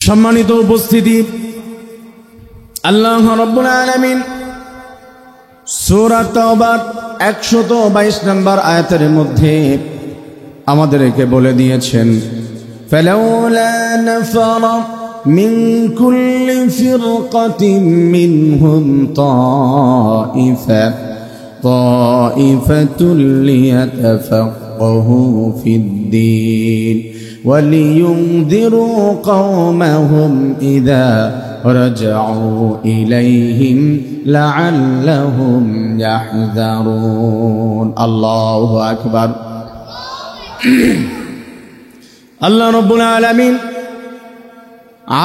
সম্মানিত উপস্থিতি, আল্লাহ রাব্বুল আলামিন সূরা তাওবার 122 নম্বর আয়াতের মধ্যে আমাদেরকে বলে দিয়েছেন, ফালাউলা নাফারা মিন কুল্লি ফিরকাতিন মিনহুম তাইফাতুল লিয়াতাফাক্কাহু ফিদ-দীন وَلِيُنذِرُوا قَوْمَهُمْ إِذَا رَجَعُوا إِلَيْهِمْ لَعَلَّهُمْ يَحْذَرُونَ الله أكبر। আল্লাহ রাব্বুল আলামিন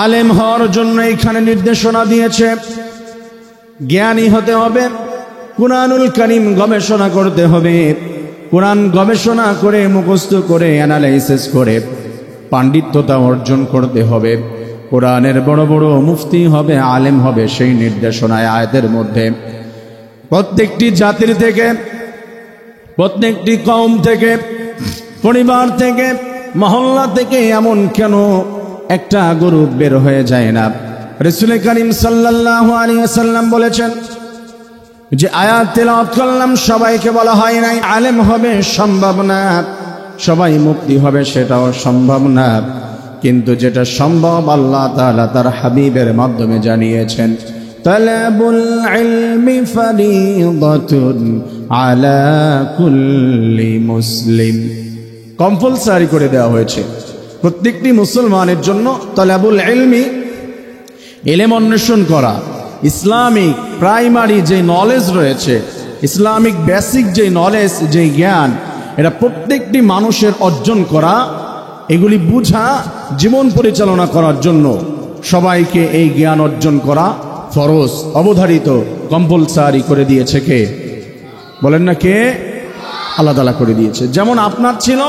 আলেম হওয়ার জন্য এখানে নির্দেশনা দিয়েছে। জ্ঞানী হতে হবে, কুরআনুল কারীম গবেষণা করতে হবে, কোরআন গবেষণা করে মুখস্থ করে অ্যানালাইসিস করে পাণ্ডিত্যতা অর্জন করতে হবে, কোরআনের বড় বড় মুফতি হবে, আলেম হবে। সেই নির্দেশনায় আয়াতের মধ্যে প্রত্যেকটি জাতির থেকে, প্রত্যেকটি কওম থেকে, পরিবার থেকে, মহল্লা থেকে এমন কেন একটা গ্রুপ বের হয়ে যায় না? রাসূল করিম সাল্লাল্লাহু আলাইহি ওয়াসাল্লাম বলেছেন যে আয়াত তেলাওয়াত করলাম, সবাইকে বলা হয় নাই আলেম হবে, সম্ভব না। সবাই মুক্তি হবে, সেটাও সম্ভব না। কিন্তু যেটা সম্ভব আল্লাহ তাআলা তার হাবিবের মাধ্যমে জানিয়েছেন, তালাবুল ইলমি ফরিদাতুন আলা কুল্লি মুসলিম। কম্পালসারি করে দেওয়া হয়েছে প্রত্যেকটি মুসলমানের জন্য তালাবুল ইলমি, ইলম অন্বেষণ করা। ইসলামিক প্রাইমারি যে নলেজ রয়েছে, ইসলামিক বেসিক যে নলেজ, যে জ্ঞান, এটা প্রত্যেকটি মানুষের অর্জন করা, এগুলি বুঝা, জীবন পরিচালনা করার জন্য সবাইকে এই জ্ঞান অর্জন করা ফরজ, অবধারিত, কম্পালসারি করে দিয়েছে কে? বলেন না কে? আল্লাহ তাআলা করে দিয়েছে। যেমন আপনার ছিল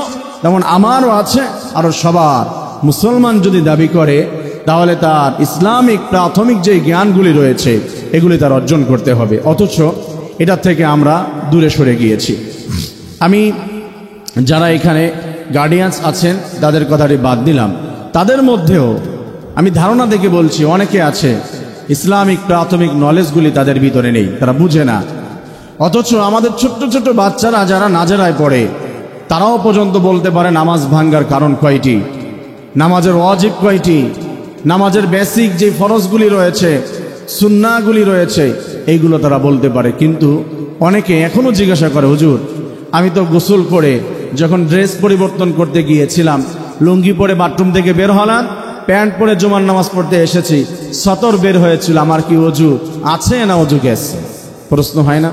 তেমন আমারও আছে, আরো সবার। মুসলমান যদি দাবি করে তাহলে তার ইসলামিক প্রাথমিক যে জ্ঞানগুলি রয়েছে এগুলি তার অর্জন করতে হবে। অথচ এটা থেকে আমরা দূরে সরে গিয়েছি। আমি যারা এখানে গার্ডিয়ানস আছেন তাদের কথাটি বাদ দিলাম, তাদের মধ্যেও আমি ধারণা দেখে বলছি অনেকে আছে ইসলামিক প্রাথমিক নলেজগুলি তাদের ভিতরে নেই, তারা বুঝে না। অথচ আমাদের ছোট্ট ছোট্ট বাচ্চারা যারা নাজেরায় পড়ে, তারাও পর্যন্ত বলতে পারে নামাজ ভাঙ্গার কারণ কয়টি, নামাজের ওয়াজিব কয়টি, নামাজের বেসিক যে ফরজগুলি রয়েছে, সুন্নাহগুলি রয়েছে, এইগুলো তারা বলতে পারে। কিন্তু অনেকে এখনো জিজ্ঞাসা করে, হুজুর আমি তো গোসল করে যখন ড্রেস পরিবর্তন করতে গিয়েছিলাম, লুঙ্গি পরে বাথরুম থেকে বের হলাম, প্যান্ট পরে জুমার নামাজ পড়তে এসেছি, সতর বের হয়েছিল, আমার কি ওযু আছে না ওযু গেছে? প্রশ্ন হয় না?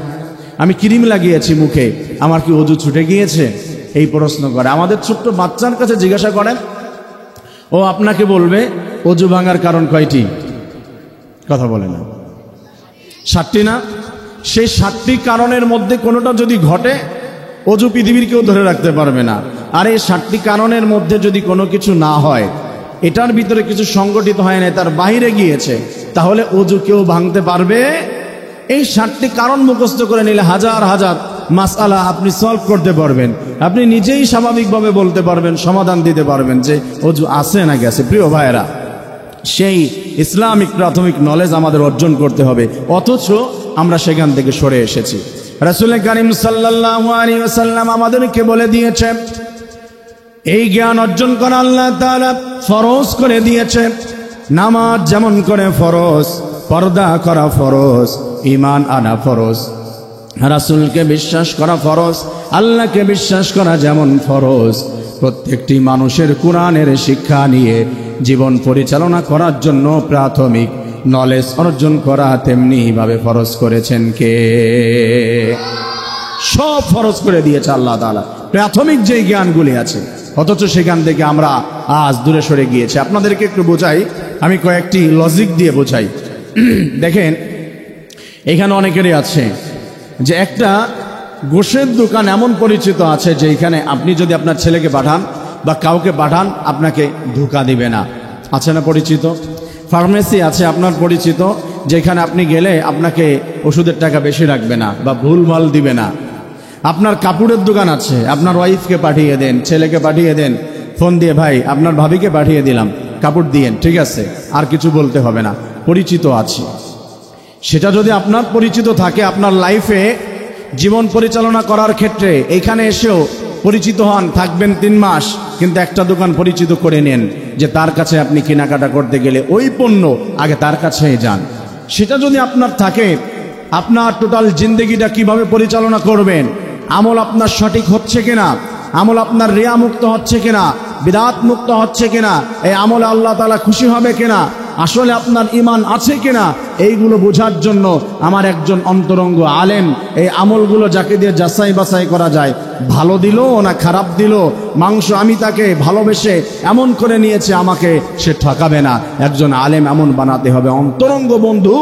আমি ক্রিম লাগিয়েছি মুখে, আমার কি ওযু ছুটে গিয়েছে? এই প্রশ্ন করে। আমাদের ছোট্ট বাচ্চার কাছে জিজ্ঞাসা করেন, ও আপনাকে বলবে ওযু ভাঙার কারণ কয়টি? কথা বলে না, 7টি না? সেই 7টি কারণের মধ্যে কোনোটা যদি ঘটে, ওযু পৃথিবীর কেউ ধরে রাখতে পারবে না। আর এই 7টি কারণের মধ্যে যদি কোনো কিছু না হয়, এটার ভিতরে কিছু সংগঠিত হয় না, তার বাইরে গিয়েছে, তাহলে ওযু কেউ ভাঙতে পারবে? এই 7টি কারণ মুখস্থ করে নিলে হাজার হাজার মাসআলা আপনি সলভ করতে পারবেন। আপনি নিজেই স্বাভাবিকভাবে বলতে পারবেন, সমাধান দিতে পারবেন যে ওযু আছে না গেছে। প্রিয় ভাইয়েরা, সেই ইসলামিক প্রাথমিক নলেজ আমাদের অর্জন করতে হবে, অথচ আমরা সেখান থেকে সরে এসেছি। রাসূল করিম সাল্লাল্লাহু আলাইহি ওয়াসাল্লাম আমাদেরকে বলে দিয়েছে, এই জ্ঞান অর্জন করা আল্লাহ তাআলা ফরজ করে দিয়েছে। নামাজ যেমন করে ফরজ, পর্দা করা ফরজ, ঈমান আনা ফরজ, রাসূলকে বিশ্বাস করা ফরজ, আল্লাহকে বিশ্বাস করা যেমন ফরজ, প্রত্যেকটি মানুষের কোরআনের শিক্ষা নিয়ে জীবন পরিচালনা করার জন্য প্রাথমিক নলেজ অর্জন করা তেমনি ভাবে ফরজ করেছেন কে? সব ফরজ করে দিয়েছে আল্লাহ তাআলা, প্রাথমিক যে জ্ঞানগুলি আছে। অথচ সেখান থেকে আমরা আজ দূরে সরে গিয়েছি। আপনাদেরকে একটু বোঝাই, আমি কয়েকটি লজিক দিয়ে বোঝাই। দেখেন, এখানে অনেকেরই আছে যে একটা গোশের দোকান এমন পরিচিত আছে যে এখানে আপনি যদি আপনার ছেলেকে পাঠান বা কাউকে পাঠান, আপনাকে ধোঁকা দিবে না। আছে না পরিচিত? ফার্মেসি আছে আপনার পরিচিত, যেখানে আপনি গেলে আপনাকে ওষুধের টাকা বেশি রাখবে না বা ভুলভাল দিবে না। আপনার কাপড়ের দোকান আছে, আপনার ওয়াইফকে পাঠিয়ে দেন, ছেলেকে পাঠিয়ে দেন, ফোন দিয়ে ভাই আপনার ভাবিকে পাঠিয়ে দিলাম, কাপড় দিয়েন, ঠিক আছে, আর কিছু বলতে হবে না, পরিচিত আছি। সেটা যদি আপনার পরিচিত থাকে, আপনার লাইফে জীবন পরিচালনা করার ক্ষেত্রে এখানে এসেও পরিচিত হন, থাকবেন 3 মাস, কিন্তু একটা দোকান পরিচিত করে নেন যে তার কাছে আপনি কেনাকাটা করতে গেলে ওই পণ্য আগে তার কাছে যান। সেটা যদি আপনার থাকে, আপনার টোটাল জিন্দেগিটা কিভাবে পরিচালনা করবেন, আমল আপনার সঠিক হচ্ছে কিনা, আমল আপনার রিয়া মুক্ত হচ্ছে কিনা, বিদআত মুক্ত হচ্ছে কিনা, এই আমলে আল্লাহ তাআলা খুশি হবে কিনা, আসলে আপনার ঈমান আছে কিনা, এইগুলো বোঝার জন্য আমার একজন অন্তরঙ্গ আলেম এই আমলগুলো যাকে দিয়ে যাচাই বাছাই করা যায়, ভালো দিল না খারাপ দিল, মাংস আমি তাকে ভালোবেসে এমন করে নিয়েছে আমাকে সে ঠকাবে না, একজন আলেম এমন বানাতে হবে অন্তরঙ্গ বন্ধু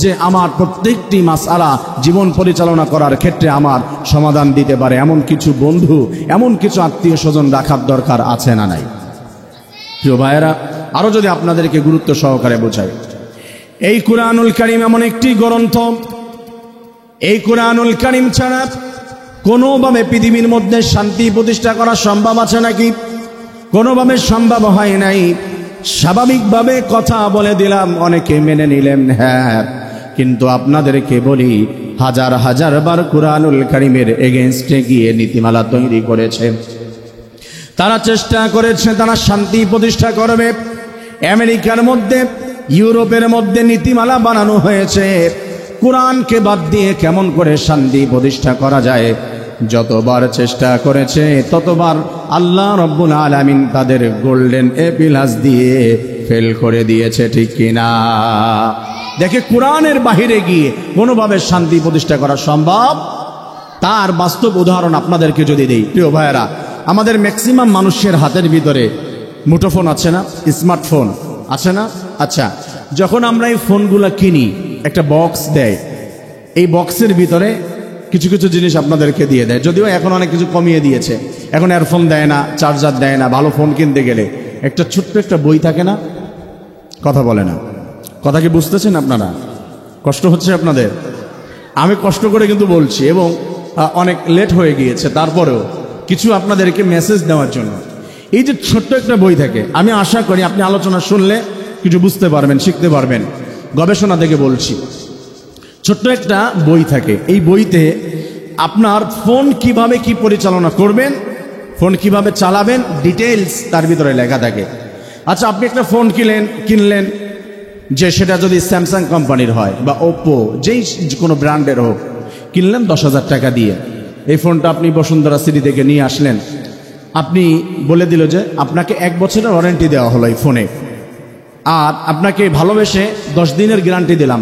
যে আমার প্রত্যেকটি মাসআলা জীবন পরিচালনা করার ক্ষেত্রে আমার সমাধান দিতে পারে। এমন কিছু বন্ধু, এমন কিছু আত্মীয় স্বজন রাখার দরকার আছে না নাই? প্রিয় ভাইয়েরা, আরো যদি আপনাদেরকে গুরুত্ব সহকারে বোঝাই, এই কুরআনুল কারীম এমন একটি গ্রন্থ, এই কুরআনুল কারীম ছাড়া কোনোভাবে পৃথিবীর মধ্যে শান্তি প্রতিষ্ঠা করা সম্ভব আছে নাকি? কোনোভাবে সম্ভব হয় নাই। স্বাভাবিকভাবে কথা বলে দিলাম, অনেকে মেনে নিলেন হ্যাঁ, কিন্তু আপনাদেরকে বলি হাজার হাজার বার কুরআনুল কারীমের এগেইনস্টে গিয়ে নীতিমালা তৈরি করেছে, তারা চেষ্টা করেছে তারা শান্তি প্রতিষ্ঠা করবে। আমেরিকার মধ্যে, ইউরোপের মধ্যে নীতিমালা বানানো হয়েছে কোরআনকে বাদ দিয়ে কেমন করে শান্তি প্রতিষ্ঠা করা যায়। যতবার চেষ্টা করেছে ততবার আল্লাহ রব্বুল আলামিন তাদের গোল্ডেন এ+ দিয়ে ফেল করে দিয়েছে, ঠিক কিনা? দেখে কোরআনের বাহিরে গিয়ে কোনোভাবে শান্তি প্রতিষ্ঠা করা সম্ভব, তার বাস্তব উদাহরণ আপনাদেরকে যদি দেই, প্রিয় ভাইয়েরা, আমাদের ম্যাক্সিমাম মানুষের হাতের ভিতরে মুঠোফোন আছে না, স্মার্টফোন আছে না? আচ্ছা, যখন আমরা এই ফোনগুলো কিনি একটা বক্স দেয়, এই বক্সের ভিতরে কিছু কিছু জিনিস আপনাদেরকে দিয়ে দেয়, যদিও এখন অনেক কিছু কমিয়ে দিয়েছে, এখন এয়ারফোন দেয় না, চার্জার দেয় না। ভালো ফোন কিনতে গেলে একটা ছোট্ট একটা বই থাকে না? কথা বলে না, কথা কি বুঝতেছেন আপনারা? কষ্ট হচ্ছে আপনাদের? আমি কষ্ট করে কিন্তু বলছি, এবং অনেক লেট হয়ে গিয়েছে, তারপরেও কিছু আপনাদেরকে মেসেজ দেওয়ার জন্য এই যে ছোট্ট একটা বই থাকে, আমি আশা করি আপনি আলোচনা শুনলে কিছু বুঝতে পারবেন, শিখতে পারবেন। গবেষণা থেকে বলছি, ছোট্ট একটা বই থাকে, এই বইতে আপনার ফোন কিভাবে কি পরিচালনা করবেন, ফোন কিভাবে চালাবেন, ডিটেইলস তার ভিতরে লেখা থাকে। আচ্ছা, আপনি একটা ফোন কিনলেন, যে সেটা যদি স্যামসাং কোম্পানির হয় বা ওপ্পো, যেই কোনো ব্র্যান্ডের হোক, কিনলেন 10,000 টাকা দিয়ে। এই ফোনটা আপনি বসুন্ধরা সিটি থেকে নিয়ে আসলেন, আপনি বলে দিল যে আপনাকে 1 বছরের ওয়ারেন্টি দেওয়া হলো এই ফোনে, আর আপনাকে ভালোবেসে 10 দিনের গ্যারান্টি দিলাম,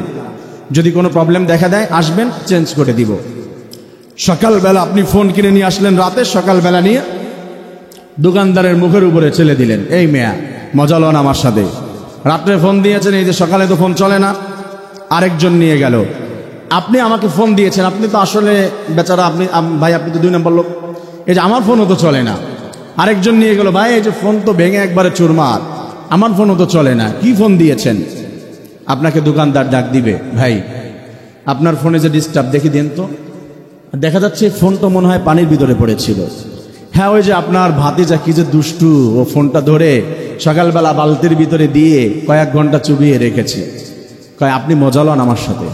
যদি কোনো প্রবলেম দেখা দেয় আসবেন, চেঞ্জ করে দিব। সকালবেলা আপনি ফোন কিনে নিয়ে আসলেন, রাতে সকালবেলা নিয়ে দোকানদারের মুখের উপরে ছেলে দিলেন, এই মেয়া মজা লন আমার সাথে, রাত্রে ফোন দিয়েছেন, এই যে সকালে তো ফোন চলে না, আরেকজন নিয়ে গেল, আপনি আমাকে ফোন দিয়েছেন, আপনি তো আসলে বেচারা, আপনি ভাই আপনি তো 2 নম্বর লোক, এই যে আমার ফোনও তো চলে না। আরেকজন নিয়ে গেল, ভাই এই যে ফোন তো ভেঙে একবারে চুরমার, আমার ফোনও তো চলে না, কি ফোন দিয়েছেন? আপনাকে দোকানদার ডাক দিবে, ভাই আপনার ফোনে যে ডিস্টার্ব দেখি দেন তো। দেখা যাচ্ছে ফোন তো মনে হয় পানির ভিতরে পড়েছিল। হ্যাঁ, ওই যে আপনার ভাতিজা কি যে দুষ্টু, ও ফোনটা ধরে সকালবেলা বালতির ভিতরে দিয়ে কয়েক ঘন্টা চুবিয়ে রেখেছে। কয় আপনি মজা লন আমার সাথে,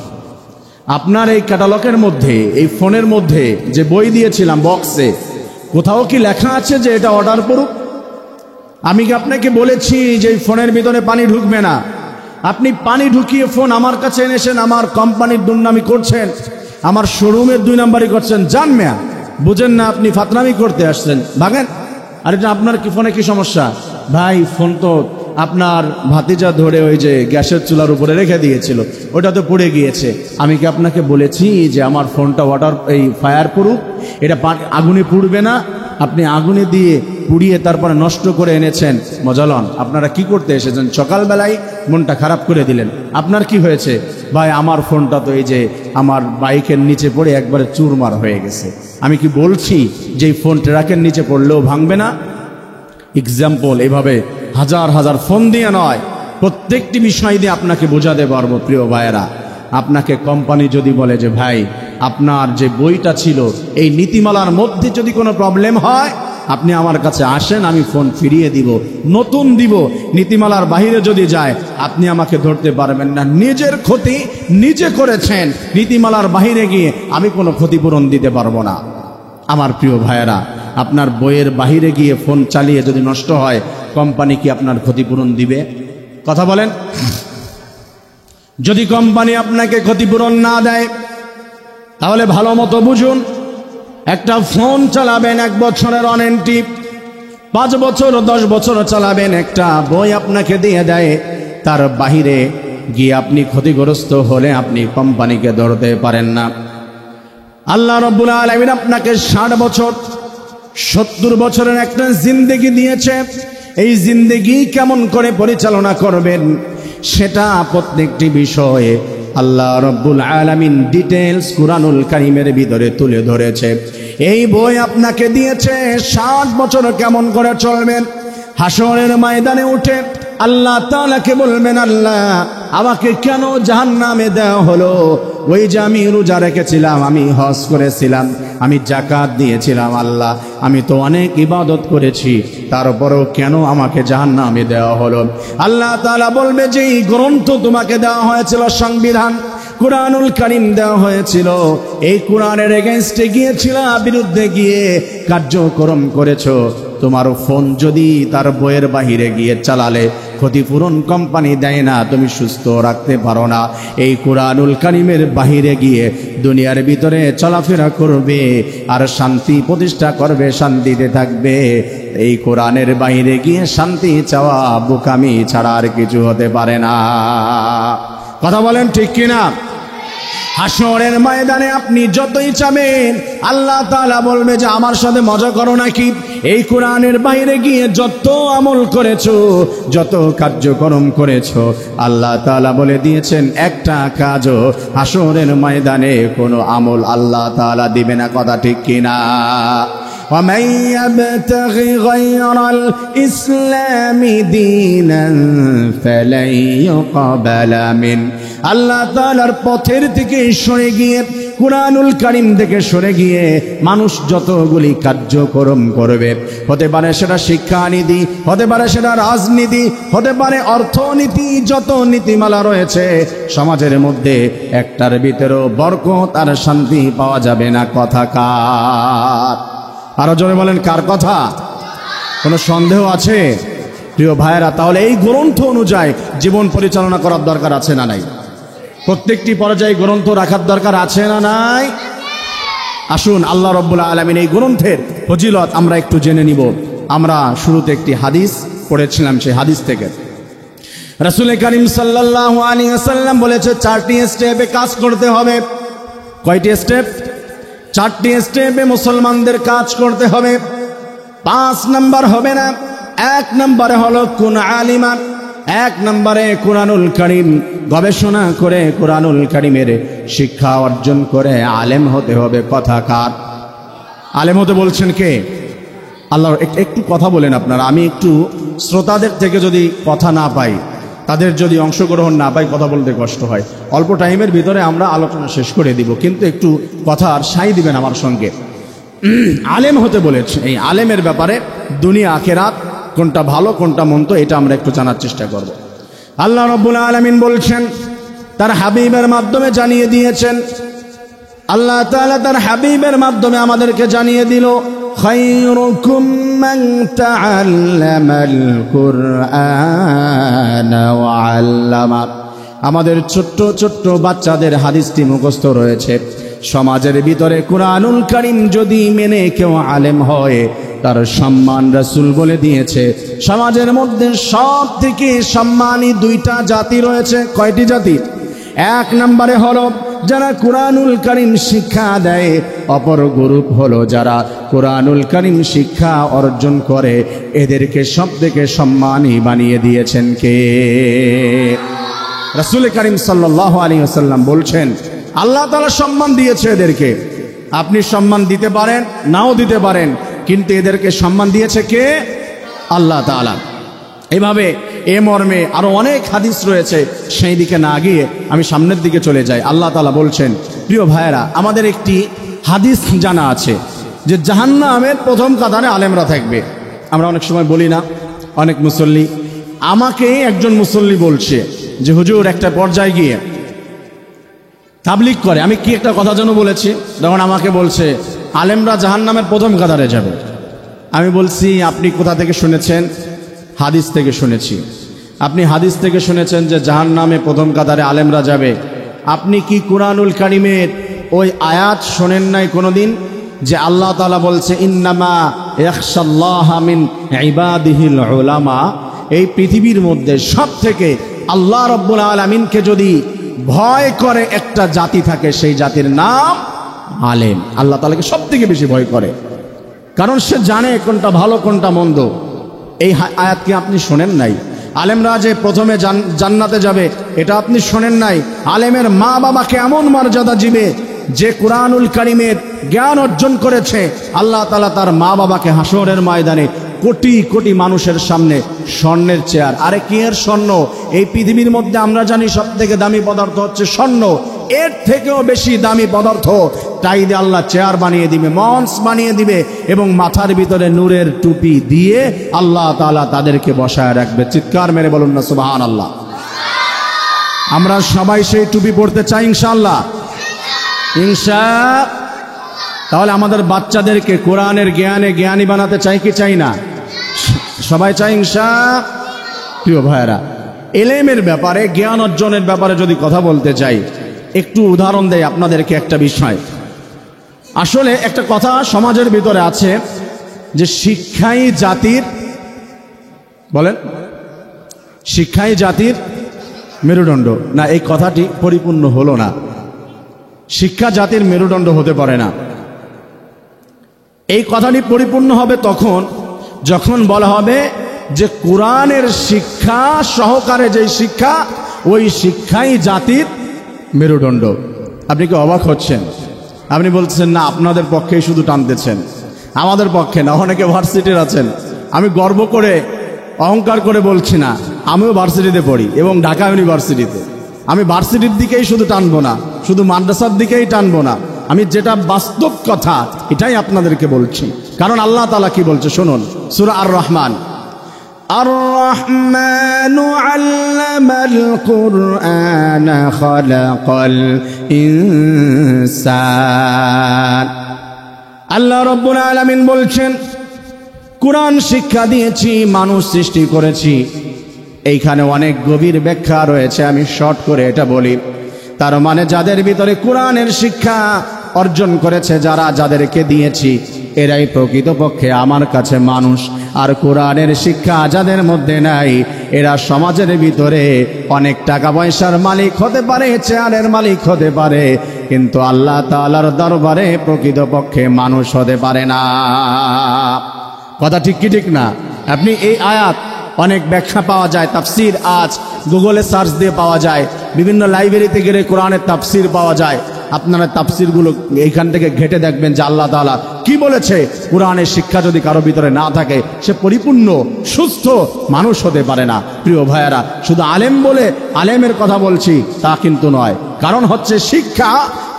আপনার এই ক্যাটালগের মধ্যে, এই ফোনের মধ্যে যে বই দিয়েছিলাম বক্সে, কোথাও কি লেখা আছে যে এটা অর্ডার করুক? আমি কি আপনাকে বলেছি যে এই ফোনের ভিতরে পানি ঢুকবে না? আপনি পানি ঢুকিয়ে ফোন আমার কাছে এনেছেন, আমার কোম্পানির দুর্নামি করছেন, আমার শোরুমের 2 নাম্বারই করছেন। জান মেয়া, বুঝেন না আপনি ফাতনামি করতে আসছেন, ভাগেন। আর এটা আপনার কি ফোনে কি সমস্যা? ভাই ফোন তো আপনার ভাতিজা ধরে ওই যে গ্যাসের চুলার উপরে রেখে দিয়েছিল, ওটা তো পুড়ে গিয়েছে। আমি কি আপনাকে বলেছি যে আমার ফোনটা ওয়াটার এই ফায়ার প্রুফ, এটা আগুনে পুড়বে না? আপনি আগুনে দিয়ে পুড়িয়ে তারপরে নষ্ট করে এনেছেন। মজালন, আপনারা কি করতে এসেছেন? সকালবেলায় মনটা খারাপ করে দিলেন। আপনার কি হয়েছে? ভাই আমার ফোনটা তো এই যে আমার বাইকের নিচে পড়ে একবারে চুরমার হয়ে গেছে। আমি কি বলছি যে এই ফোন ট্রাকের নিচে পড়লেও ভাঙবে না? এক্সাম্পল এভাবে হাজার হাজার ফোন দিয়ে নয়, প্রত্যেকটি বিষয় দিয়ে আপনাকে বোঝাতে পারবো। প্রিয় ভাইয়েরা, আপনাকে কোম্পানি যদি বলে যে ভাই আপনার যে বইটা ছিল এই নীতিমালার মধ্যে যদি কোনো প্রবলেম হয়, আপনি আমার কাছে আসেন, আমি ফোন ফিরিয়ে দিব, নতুন দিব। নীতিমালার বাইরে যদি যায় আপনি আমাকে ধরতে পারবেন না। নিজের ক্ষতি নিজে করেছেন, নীতিমালার বাইরে গিয়ে আমি কোনো ক্ষতিপূরণ দিতে পারবো না। আমার প্রিয় ভাইয়েরা, আপনার বইয়ের বাহিরে গিয়ে ফোন চালিয়ে যদি নষ্ট হয়, কোম্পানি কি আপনার ক্ষতিপূরণ দিবে? কথা বলেন। যদি কোম্পানি আপনাকে ক্ষতিপূরণ না দেয়, তাহলে ভালো মতো বুঝুন, একটা ফোন চালাবেন 1 বছরের ওয়ারেন্টি, 5 বছর 10 বছর চালাবেন, একটা বই আপনাকে দিয়ে দেয়, তার বাহিরে গিয়ে আপনি ক্ষতিগ্রস্ত হলে আপনি কোম্পানিকে ধরতে পারেন না। আল্লাহ রাব্বুল আলামিন আপনাকে 60 বছর 70 বছরের একটা জিন্দেগি দিয়েছে। এই জিন্দেগি কেমন করে পরিচালনা করবেন সেটা প্রত্যেকটি বিষয়ে আল্লাহ রাব্বুল আলামিন ডিটেইলস কুরআনুল কারীমের ভিতরে তুলে ধরেছে। এই বই আপনাকে দিয়েছে 60 বছর কেমন করে চলবেন। হাসরের ময়দানে উঠে আল্লাহ তাআলাকে বলবেন, আল্লাহ আমাকে কেন জাহান্নামে দেওয়া হলো? ওই যে আমি রোজা রেখেছিলাম, আমি হজ করেছিলাম, আমি যাকাত দিয়েছিলাম, আল্লাহ আমি তো অনেক ইবাদত করেছি, তারপরেও কেন আমাকে জাহান্নামে দেওয়া হলো? আল্লাহ তাআলা বলবে যে এই গ্রন্থ তোমাকে দেওয়া হয়েছিল, সংবিধান কুরআনুল কারীম দেওয়া হয়েছিল, এই কুরআনের এগেইনস্টে গিয়েছিল, বিরুদ্ধে গিয়ে কার্যক্রম করেছো। তোমার ফোন যদি তার বইয়ের বাহিরে গিয়ে চালালে ক্ষতিপূরণ কোম্পানি দেয় না, তুমি সুস্থ রাখতে পারো না। এই কুরআনুল কারীমের বাহিরে গিয়ে দুনিয়ার ভিতরে চলাফেরা করবে আর শান্তি প্রতিষ্ঠা করবে, শান্তিতে থাকবে। এই কোরআনের বাহিরে গিয়ে শান্তি চাওয়া বোকামি ছাড়া আর কিছু হতে পারে না। কথা বলেন ঠিক কিনা? হাসরের ময়দানে আপনি যতই চাবেন, আল্লাহ তাআলা বলবে যে আমার সাথে মজা করো নাকি? এই কোরআনের বাইরে গিয়ে যত আমল করেছো, যত কার্যক্রম করেছো, আল্লাহ তাআলা বলে দিয়েছেন একটা কাজও হাসরের ময়দানে কোনো আমল আল্লাহ তাআলা দিবে না। কথা ঠিক কিনা? ومن يبتغي غير الإسلام دينا فلن يقبل منه। আল্লাহ তাআলার পথের থেকে সরে গিয়ে, কুরআনুল কারীম থেকে সরে গিয়ে মানুষ যতগুলি কার্যক্রম করবে, হতে পারে সেটা শিক্ষানীতি, হতে পারে সেটা রাজনীতি, হতে পারে অর্থনীতি, যত নীতিমালা রয়েছে সমাজের মধ্যে, একটার ভিতরেও বরকত আর শান্তি পাওয়া যাবে না। কথা কার? আরো জোরে বলেন, কার কথা? কোনো সন্দেহ আছে? প্রিয় ভাইয়েরা, তাহলে এই গ্রন্থ অনুযায়ী জীবন পরিচালনা করার দরকার আছে না নাই? প্রত্যেকটি পর্যায়ে গ্রন্থ রাখার দরকার আছে না নাই? আসুন আল্লাহ রাব্বুল আলামিন এই গ্রন্থের ফজিলত আমরা একটু জেনে নিব। আমরা শুরুতে একটি হাদিস পড়েছিলাম, সেই হাদিস থেকে রাসূল কারীম সাল্লাল্লাহু আলাইহি ওয়াসাল্লাম বলেছে 4টি স্টেপে কাজ করতে হবে। কয়টি স্টেপ? 4টি স্টেপে মুসলমানদের কাজ করতে হবে। 5 নাম্বার হবে না। 1 নম্বরে হলো কুন আলিমান। 1 নম্বরে কুরআনুল কারীম গবেষণা করে কুরআনুল কারীমের শিক্ষা অর্জন করে আলেম হতে হবে। কথা কার? আলেম হতে বলছেন কে? আল্লাহ। একটু কথা বলেন আপনারা। আমি একটু শ্রোতাদের থেকে যদি কথা না পাই, তাদের যদি অংশগ্রহণ না পাই, কথা বলতে কষ্ট হয়। অল্প টাইমের ভিতরে আমরা আলোচনা শেষ করে দিব, কিন্তু একটু কথার সাই দিবেন আমার সঙ্গে। আলেম হতে বলেছে, এই আলেমের ব্যাপারে দুনিয়া আখিরাত কোনটা ভালো কোনটা মন্দ এটা আমরা একটু জানার চেষ্টা করব। আল্লাহ রাব্বুল আলামিন বলছেন, তার হাবিবের মাধ্যমে জানিয়ে দিয়েছেন, আল্লাহ তাআলা তার হাবিবের মাধ্যমে আমাদেরকে জানিয়ে দিল, খায়রুকুম মান তাআল্লামাল কুরআনা ওয়া আল্লামা। আমাদের ছোট্ট ছোট্ট বাচ্চাদের হাদিসটি মুখস্থ রয়েছে। সমাজের ভিতরে কুরআনুল কারীম যদি মেনে কেউ আলেম হয়, তার সম্মান রাসূল বলে দিয়েছে। সমাজের মধ্যে সব থেকে সম্মানী 2টা জাতি রয়েছে। কয়টি জাতি? 1 নম্বরে হলো যারা কুরআনুল কারীম শিক্ষা দেয়, অপর গ্রুপ হলো যারা কুরআনুল কারীম শিক্ষা অর্জন করে। এদেরকে সব থেকে সম্মানী বানিয়ে দিয়েছেন কে? রাসূল কারীম সাল্লাল্লাহু আলাইহি ওয়াসাল্লাম বলছেন, আল্লাহ তাআলা সম্মান দিয়েছে এদেরকে। আপনি সম্মান দিতে পারেন, নাও দিতে পারেন, কিন্তু এদেরকে সম্মান দিয়েছে কে? আল্লাহ তাআলা। এভাবে এ মর্মে আরো অনেক হাদিস রয়েছে, সেই দিকে না গিয়ে আমি সামনের দিকে চলে যাই। আল্লাহ তাআলা বলছেন, প্রিয় ভাইয়েরা, আমাদের একটি হাদিস জানা আছে, যে জাহান্নামের প্রথম কাতারে আলেমরা থাকবে। আমরা অনেক সময় বলি না, অনেক মুসল্লি, আমাকে একজন মুসল্লি বলছে যে হুজুর একটা পর্যায়ে গিয়ে তাবলিগ করে, আমি কি একটা কথা যেন বলেছি, তখন আমাকে বলছে আলেমরা জাহান্নামের প্রথম কাতারে যাবে। আমি বলছি আপনি কোথা থেকে শুনেছেন? হাদিস থেকে শুনেছি। আপনি হাদিস থেকে শুনেছেন যে জাহান্নামে প্রথম কাতারে আলেমরা যাবে, আপনি কি কুরআনুল কারীমের ওই আয়াত শোনেন নাই কোনোদিন, যে আল্লাহ তাআলা বলছে ইন্নামা ইয়াখশাল্লাহা মিন ইবাদিহিল উলামা? এই পৃথিবীর মধ্যে সব থেকে আল্লাহ রাব্বুল আলামিনকে যদি ভয় করে একটা জাতি থাকে, সেই জাতির নাম আলেম। আল্লাহ তাআলাকে সব থেকে বেশি ভয় করে, কারণ সে জানে কোনটা ভালো কোনটা মন্দ। এই আয়াত কি আপনি শোনেন নাই? আলেমরা যে প্রথমে জান্নাতে যাবে এটা আপনি শোনেন নাই? আলেমের মা বাবাকে এমন মর্যাদা দিবে, যে কুরআনুল কারীমের জ্ঞান অর্জন করেছে, আল্লাহ তাআলা তার মা বাবাকে হাসরের ময়দানে কোটি কোটি মানুষের সামনে স্বর্ণের চেয়ার। আরে কি এর স্বর্ণ? এই পৃথিবীর মধ্যে আমরা জানি সব থেকে দামি পদার্থ হচ্ছে স্বর্ণ, এর থেকেও বেশি দামি পদার্থ টাইদে আল্লাহ চেয়ার বানিয়ে দিবে, মঞ্চ বানিয়ে দিবে, এবং মাথার ভিতরে নূরের টুপি দিয়ে আল্লাহ তাআলা তাদেরকে বসায় রাখবে। চিৎকার মেরে বলুন না সুবহানাল্লাহ। আমরা সবাই সেই টুপি পড়তে চাই ইনশাআল্লাহ? তাহলে আমাদের বাচ্চাদেরকে কোরআনের জ্ঞানে জ্ঞানী বানাতে চাই কি চাই না? সবাই চাই প্রিয় ভাইয়েরা, এলেমের ব্যাপারে, জ্ঞান অর্জনের ব্যাপারে যদি কথা বলতে চাই, একটু উদাহরণ দেই আপনাদেরকে একটা বিষয়। আসলে একটা কথা সমাজের ভিতরে আছে যে শিক্ষাই জাতির, বলেন, শিক্ষাই জাতির মেরুদণ্ড। না, এই কথাটি পরিপূর্ণ হলো না। শিক্ষা জাতির মেরুদণ্ড হতে পারে না। এই কথাটি পরিপূর্ণ হবে তখন যখন বলা হবে যে কোরআনের শিক্ষা সহকারে যে শিক্ষা, ওই শিক্ষাই জাতির মেরুদণ্ড। আপনি কি অবাক হচ্ছেন? আপনি বলছেন না আপনাদের পক্ষেই শুধু টানতেছেন, আমাদের পক্ষে না। অনেকে ভার্সিটির আছেন, আমি গর্ব করে অহংকার করে বলছি না, আমিও ভার্সিটিতে পড়ি এবং ঢাকা ইউনিভার্সিটিতে। আমি ভার্সিটির দিকেই শুধু টানবো না, শুধু মাদ্রাসার দিকেই টানবো না, আমি যেটা বাস্তব কথা এটাই আপনাদেরকে বলছি। কারণ আল্লাহ তাআলা কি বলছে শুনুন, সূরা আর রহমান, الرحمن علم القرآن خلق الإنسان। আল্লাহ রাব্বুল আলামিন বলছেন কুরআন শিক্ষা দিয়েছি, মানুষ সৃষ্টি করেছি। এইখানে অনেক গভীর ব্যাখ্যা রয়েছে, আমি শর্ট করে এটা বলি। তার মানে যাদের ভিতরে কোরআনের শিক্ষা অর্জন করেছে, যাদেরকে দিয়েছি, এরাই প্রকৃতপক্ষে আমার কাছে মানুষ। আর কোরআনের শিক্ষা যাদের মধ্যে নাই, এরা সমাজের ভিতরে অনেক টাকা পয়সার মালিক হতে পারে, চেয়ারের মালিক হতে পারে, কিন্তু আল্লাহ তাআলার দরবারে প্রকৃতপক্ষে মানুষ হতে পারে না। কথা ঠিক কি ঠিক না? আপনি এই আয়াত অনেক ব্যাখ্যা পাওয়া যায়, তাফসির আজ গুগলে সার্চ দিয়ে পাওয়া যায়, বিভিন্ন লাইব্রেরিতে গেলে কোরআনের তাফসির পাওয়া যায়। আপনারা তাফসিরগুলো এইখান থেকে ঘেটে দেখবেন যে আল্লাহ তাআলা কি বলেছে। কোরআনের শিক্ষা যদি কারো ভিতরে না থাকে, সে পরিপূর্ণ সুস্থ মানুষ হতে পারে না। প্রিয় ভাইয়েরা, শুধু আলেম বলে আলেমের কথা বলছি তা কিন্তু নয়। কারণ হচ্ছে শিক্ষা,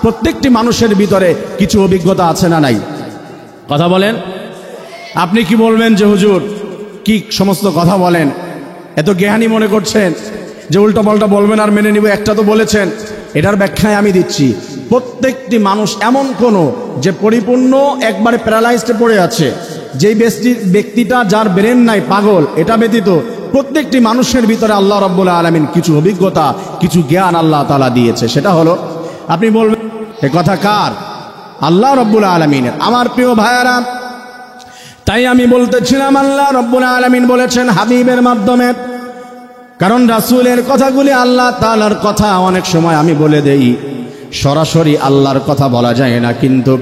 প্রত্যেকটি মানুষের ভিতরে কিছু অভিজ্ঞতা আছে না নাই? কথা বলেন। আপনি কি বলবেন যে হুজুর কি সমস্ত কথা বলেন, এত জ্ঞানী মনে করছেন যে উল্টা পাল্টা বলবেন আর মেনে নিব? একটা তো বলেছেন, এটার ব্যাখ্যায় আমি দিচ্ছি। প্রত্যেকটি মানুষ এমন কোনো যে পরিপূর্ণ একবারে প্যারালাইজডে পড়ে আছে, যেই ব্যক্তিটা যার ব্রেন নাই, পাগল, এটা ব্যতীত প্রত্যেকটি মানুষের ভিতরে আল্লাহ রাব্বুল আলামিন কিছু অভিজ্ঞতা, কিছু জ্ঞান আল্লাহ তাআলা দিয়েছে। সেটা হলো, আপনি বলবেন এ কথা কার? আল্লাহ রাব্বুল আলামিনের। আমার প্রিয় ভাইয়েরা, তাই আমি বলতেছিলাম আল্লাহ রাব্বুল আলামিন বলেছেন হাবিবের মাধ্যমে। কারণ রাসূলের কথাগুলি আল্লাহ তাআলার কথা। অনেক সময় আমি বলে দেই সরাসরি আল্লাহর কথা বলা যায় না, কিন্তু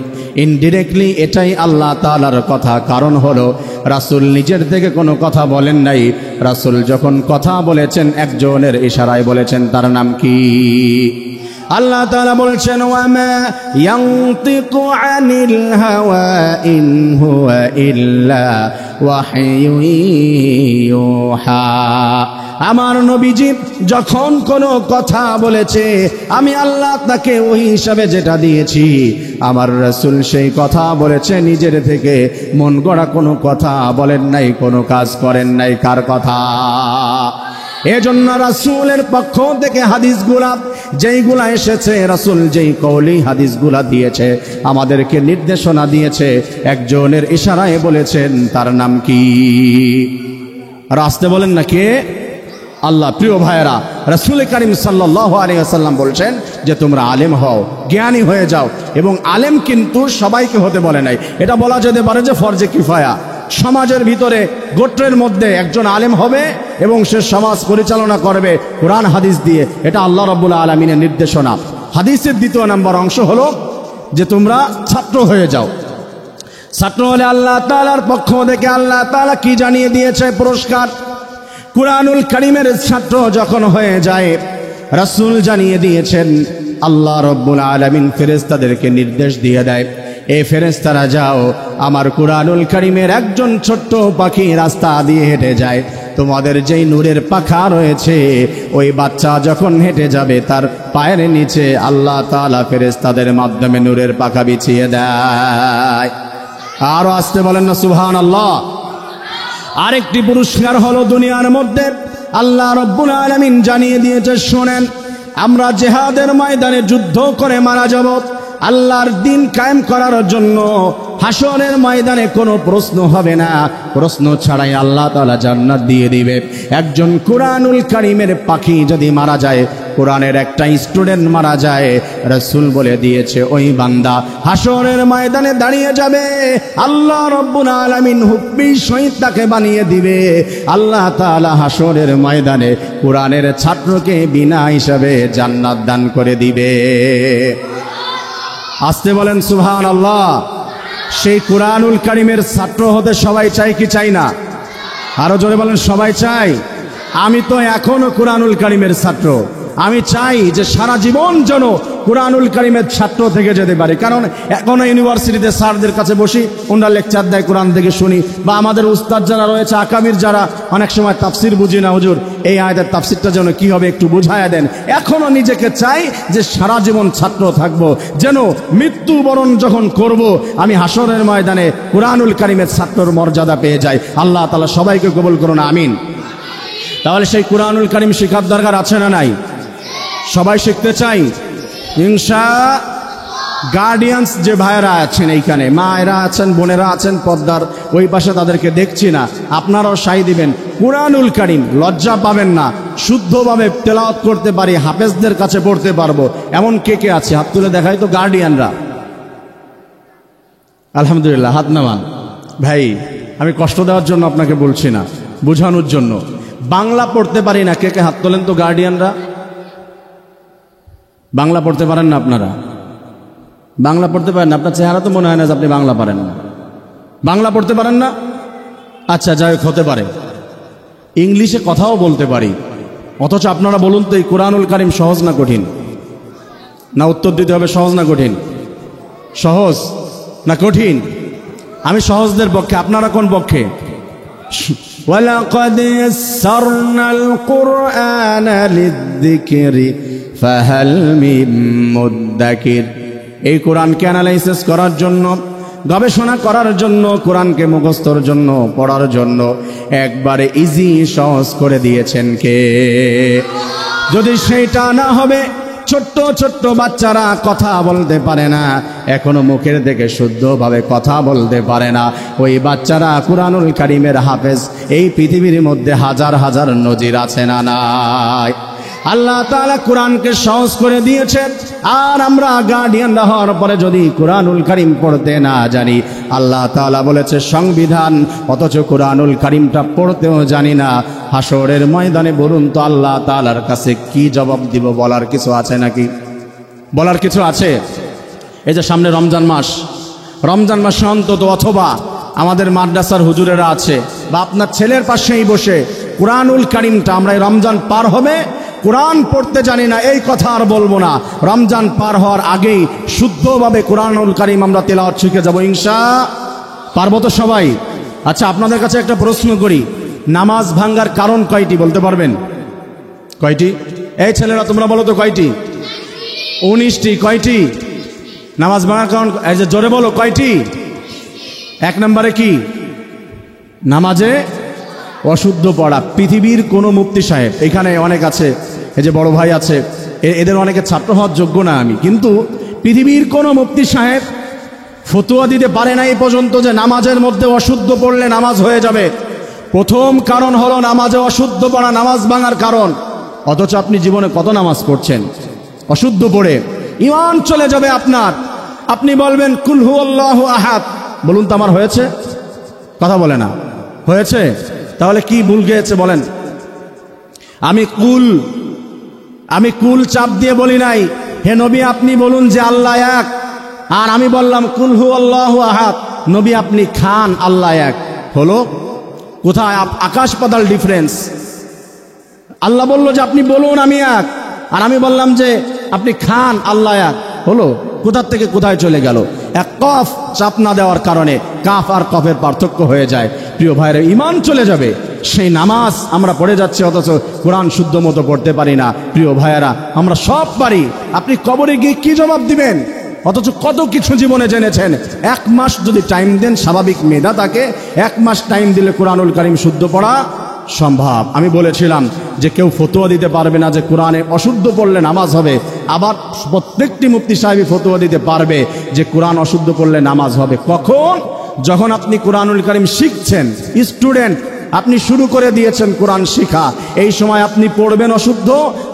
ইনডিরেক্টলি এটাই আল্লাহ তাআলার কথা। কারণ হলো রাসূল নিজের থেকে কোনো কথা বলেন নাই। রাসূল যখন কথা বলেছেন একজনের ইশারায় বলেছেন, তার নাম কি? আল্লাহ তাআলা বলছেন ওয়ামা ইয়ানতিকু আনিল হাওয়া ইন হুয়া ইল্লা ওয়াহয়ুন ইউহা। আমার নবীজি যখন কোনো কথা বলেছে আমি আল্লাহ তাকে ওই হিসাবে যেটা দিয়েছি, আমার রাসূল সেই কথা বলেছে নিজের থেকে, মন গড়া কোনো কথা বলেন নাই, কোনো কাজ করেন নাই। কার কথা? এজন্য রাসূলের পক্ষ থেকে হাদিসগুলা যেইগুলা এসেছে, রাসূল যেই কওলি হাদিসগুলা দিয়েছে, আমাদেরকে নির্দেশনা দিয়েছে, একজনের ইশারায় বলেছেন, তার নাম কি? রাস্তে বলেন না কে? আল্লাহ। প্রিয় ভাইয়েরা, রাসূল করিম সাল্লাল্লাহু আলাইহি ওয়াসাল্লাম বলছেন যে তোমরা আলেম হও, জ্ঞানী হয়ে যাও। এবং আলেম কিন্তু সবাইকে হতে বলে নাই, এটা বলা যেতে পারে যে ফরজে কিফায়া। সমাজের ভিতরে গোত্রের মধ্যে একজন আলেম হবে এবং সে সমাজ পরিচালনা করবে কোরআন হাদিস দিয়ে, এটা আল্লাহ রাব্বুল আলামিনের নির্দেশনা। হাদিসের দ্বিতীয় নম্বর অংশ হলো যে তোমরা ছাত্র হয়ে যাও। ছাত্র হলে আল্লাহ তাআলার পক্ষ থেকে আল্লাহ তাআলা কি জানিয়ে দিয়েছে পুরস্কার? কুরআনুল কারীমের ছাত্র যখন হয়ে যায়, রাসূল জানিয়ে দিয়েছেন, আল্লাহ রাব্বুল আলামিন ফেরেশতাদেরকে নির্দেশ দিয়ে দেয়, এই ফেরেশতারা যাও, আমার কুরআনুল কারীমের একজন ছোট্ট পাখি রাস্তা দিয়ে হেঁটে যায়, তোমাদের যেই নূরের পাখা রয়েছে, ওই বাচ্চা যখন হেঁটে যাবে তার পায়ের নিচে আল্লাহ তাআলা ফেরেশতাদের মাধ্যমে নূরের পাখা বিছিয়ে দেয়। আরো আসতে বলেন না সুবহানাল্লাহ। আরেকটি পুরস্কার হলো দুনিয়ার মধ্যে আল্লাহ রাব্বুল আলামিন জানিয়ে দিয়েছে, শোনেন, আমরা জিহাদের ময়দানে যুদ্ধ করে মারা যাব আল্লাহর দ্বীন কায়েম করার জন্য। হাসরের ময়দানে কোনো প্রশ্ন হবে না, প্রশ্ন ছাড়াই আল্লাহ তাআলা জান্নাত দিয়ে দিবে। একজন কুরআনুল কারীমের পাখি যদি মারা যায়, কোরআনের একটা স্টুডেন্ট মারা যায়, রাসূল বলে দিয়েছে ওই বান্দা হাসরের ময়দানে দাঁড়িয়ে যাবে, আল্লাহ রাব্বুল আলামিন হুকমি সহিত তাকে বানিয়ে দিবে। আল্লাহ তাআলা হাসরের ময়দানে কোরআনের ছাত্রকে বিনা হিসাবে জান্নাত দান করে দিবে। আসতে বলেন সুবহানাল্লাহ। সেই কুরআনুল কারীমের ছাত্র হতে সবাই চাই কি চাই না? আরো জোরে বলেন, সবাই চাই। আমি তো এখনো কুরআনুল কারীমের ছাত্র। আমি চাই যে সারা জীবন যেন কুরআনুল কারীমের ছাত্র থেকে যেতে পারি। কারণ এখনো ইউনিভার্সিটিতে স্যারদের কাছে বসি, ওনারা লেকচার দেয়, কোরআন থেকে শুনি, বা আমাদের উস্তাদ যারা রয়েছে, আকামির যারা, অনেক সময় তাফসির বুঝি না, হুজুর এই আয়াতের তাফসিরটা যেন কি হবে একটু বুঝায়া দেন। এখনো নিজেকে চাই যে সারা জীবন ছাত্র থাকব, যেন মৃত্যুবরণ যখন করব আমি হাসরের ময়দানে কুরআনুল কারীমের ছাত্রর মর্যাদা পেয়ে যাই। আল্লাহ তাআলা সবাইকে কবুল করুন, আমিন। তাহলে সেই কুরআনুল কারীম শিখার দরকার আছে না নাই? সবাই শিখতে চাই ইনশাআল্লাহ। গার্ডিয়ানস যে ভাইয়েরা আছেন, এইখানে মায়েরা আছেন, বোনেরা আছেন, পর্দার ওই পাশে তাদেরকে দেখছি না, আপনারাও সাই দিবেন। কুরআনুল কারীম লজ্জা পাবেন না, শুদ্ধভাবে তেলাওয়াত করতে পারি, হাফেজদের কাছে পড়তে পারবো, এমন কে কে আছে? হাত তুলে দেখাই তো গার্ডিয়ানরা। আলহামদুলিল্লাহ, হাত নামান। ভাই, আমি কষ্ট দেওয়ার জন্য আপনাকে বলছি না, বোঝানোর জন্য। বাংলা পড়তে পারি না, কে কে হাত তোলেন তো গার্ডিয়ানরা? বাংলা পড়তে পারেন না আপনারা? বাংলা পড়তে পারেন না? আপনার চেহারা তো মনে হয় না যে আপনি বাংলা পারেন না। বাংলা পড়তে পারেন না? আচ্ছা, যাই হোক, হতে পারে। ইংলিশে কথাও বলতে পারি, অথচ আপনারা বলুন তো এই কুরআনুল কারীম সহজ না কঠিন? না উত্তর দিতে হবে সহজ না কঠিন? সহজ না কঠিন? আমি সহজদের পক্ষে, আপনারা কোন পক্ষে? ওয়ালাকাদ ইয়াসসারনাল কুরআনা লিয-যিকরি ফাহাল মিন মুদ্দাকির। এই কোরআনকে অ্যানালাইসিস করার জন্য, গবেষণা করার জন্য, কোরআনকে মুখস্থর জন্য, পড়ার জন্য একবারে ইজি, সহজ করে দিয়েছেন কে? যদি সেইটা না হবে, ছোট্ট ছোট্ট বাচ্চারা কথা বলতে পারে না, এখনো মুখের থেকে শুদ্ধভাবে কথা বলতে পারে না, ওই বাচ্চারা কুরআনুল কারীমের হাফেজ এই পৃথিবীর মধ্যে হাজার হাজার নজির আছে না নাই? আল্লাহ তাআলা কোরআনকে সহজ করে দিয়েছেন। আর আমরা গার্ডিয়ানরা হওয়ার পরে যদি কুরআনুল কারীম পড়তে না জানি, আল্লাহ তাআলা বলেছে সংবিধান, অথচ কুরআনুল কারীমটা পড়তেও জানি না, হাসরের ময়দানে বলুন তো আল্লাহ তাআলার কাছে কি জবাব দিব? বলার কিছু আছে নাকি? বলার কিছু আছে? এই যে সামনে রমজান মাস, রমজান মাসে অন্তত অথবা আমাদের মাদ্রাসার হুজুরেরা আছে, বা আপনার ছেলের পাশেই বসে কুরআনুল কারীমটা, আমরা এই রমজান পার হবে কোরআন পড়তে জানি না, এই কথা আর বলবো না। রমজান পার হওয়ার আগেই শুদ্ধভাবে কুরআনুল কারীম আমরা তেলাওয়াত শিখে যাব ইনশাআল্লাহ। পারবো তো সবাই? আচ্ছা, আপনাদের কাছে একটা প্রশ্ন করি, নামাজ ভাঙ্গার কারণ কয়টি বলতে পারবেন? কয়টি? এই ছেলেরা তোমরা বলো তো কয়টি? 19টি। কয়টি নামাজ ভাঙার কারণ? এই যে জোরে বলো কয়টি? 1 নম্বরে কি? নামাজে অশুদ্ধ পড়া। পৃথিবীর কোনো মুফতি সাহেব, এখানে অনেক আছে, এই যে বড় ভাই আছে, এদের অনেকে ছাত্র হওয়ার যোগ্য না আমি, কিন্তু পৃথিবীর কোনো মুফতি সাহেব ফতোয়া দিতে পারে না এই পর্যন্ত যে নামাজের মধ্যে অশুদ্ধ পড়লে নামাজ হয়ে যাবে। প্রথম কারণ হলো নামাজে অশুদ্ধ পড়া নামাজ ভাঙার কারণ। অথচ আপনি জীবনে কত নামাজ পড়ছেন অশুদ্ধ পড়ে? ঈমান চলে যাবে আপনার। আপনি বলবেন কুল হুয়াল্লাহু আহাদ, বলুন তো আমার হয়েছে? কথা বলে না, হয়েছে? তাহলে কি ভুল গিয়েছে বলেন? আমি কুল চাপ দিয়ে বলি নাই, হে নবী আপনি বলুন যে আল্লাহ এক, আর আমি বললাম কুল হুয়াল্লাহু আহাদ। নবী আপনি খান আল্লাহ এক, হলো? কোথায় আকাশ পাতাল ডিফারেন্স। আল্লাহ বলল যে আপনি বলুন আমি এক, আর আমি বললাম যে আপনি খান আল্লাহ এক, হলো? কোথার থেকে কোথায় চলে গেল? এক কফ চাপ না দেওয়ার কারণে কাফ আর কফের পার্থক্য হয়ে যায়। প্রিয় ভাইরা, ঈমান চলে যাবে। সেই নামাজ আমরা পড়ে যাচ্ছি, অথচ কোরআন শুদ্ধ মতো পড়তে পারি না। প্রিয় ভাইয়েরা, আমরা সব পারি, আপনি কবরে গিয়ে কি জবাব দিবেন? অথচ কত কিছু জীবনে জেনেছেন। 1 মাস যদি টাইম দেন, স্বাভাবিক মেধা তাকে 1 মাস টাইম দিলে কোরআনুল কারীম শুদ্ধ পড়া সম্ভব। আমি বলেছিলাম যে কেউ ফতোয়া দিতে পারবে না যে কোরআনে অশুদ্ধ পড়লে নামাজ হবে। আবার প্রত্যেকটি মুফতি সাহেবই ফতোয়া দিতে পারবে যে কোরআন অশুদ্ধ পড়লে নামাজ হবে। কখন? যখন আপনি কোরআনুল কারীম শিখছেন, স্টুডেন্ট, আপনি শুরু করে দিয়েছেন কোরআন শিখা, এই সময় আপনি পড়বেন অশুদ্ধ,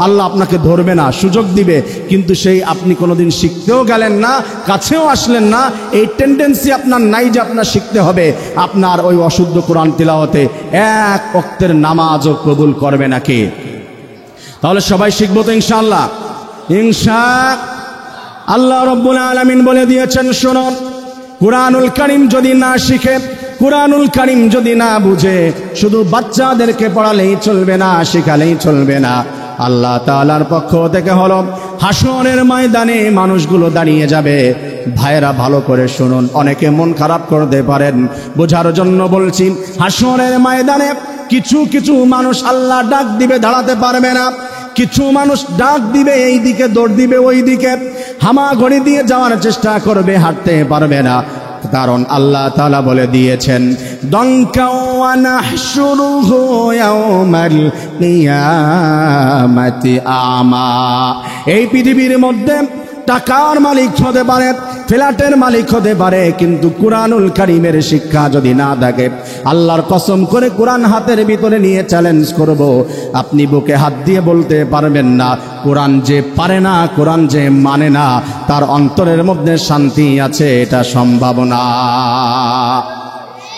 আল্লাহ আপনাকে ধরবে না, সুযোগ দিবে, কিন্তু সেই আপনি কোনোদিন শিখতেও গেলেন না, কাছেও আসলেন না। এই টেন্ডেন্সি আপনার নাই যে আপনার শিখতে হবে। আপনার ওই অশুদ্ধ কোরআন তিলাওয়াতে 1 ওয়াক্তের নামাজও কবুল করবে না কে? তাহলে সবাই শিখবো তো ইনশাআল্লাহ? আল্লাহ রাব্বুল আলামিন বলে দিয়েছেন, শোনো, কুরআনুল কারীম যদি না শিখে, কুরআনুল কারীম যদি না বুঝে, শুধু বাচ্চাদেরকে পড়ালেই চলবে না, শেখালেই চলবে না। আল্লাহ তাআলার পক্ষ থেকে হলো হাসরের ময়দানে মানুষগুলো দাঁড়িয়ে যাবে। ভাইরা ভালো করে শুনুন, অনেকে মন খারাপ করতে পারেন, বোঝার জন্য বলছি। হাসরের ময়দানে কিছু কিছু মানুষ আল্লাহ ডাক দিবে, দাঁড়াতে পারবে না। কিছু মানুষ ডাক দিবে, এই দিকে দৌড় দিবে, ওই দিকে হামাগুড়ি দিয়ে যাওয়ার চেষ্টা করবে, হাঁটতে পারবে না। কারণ আল্লাহ তাআলা বলে দিয়েছেন, দঙ্কা ওয়া নাহশুরুহু ইয়াওমাল কিয়ামাতি আমা। এই পৃথিবীর মধ্যে টাকার মালিক হতে পারে, ফ্ল্যাটের মালিক হতে পারে, কিন্তু কুরআনুল কারীমের শিক্ষা যদি না থাকে, আল্লাহর কসম করে কোরআন হাতের ভিতরে নিয়ে চ্যালেঞ্জ করব, আপনি বুকে হাত দিয়ে বলতে পারবেন না কোরআন যে পারে না, কোরআন যে মানে না, তার অন্তরের মধ্যে শান্তি আছে, এটা সম্ভব না,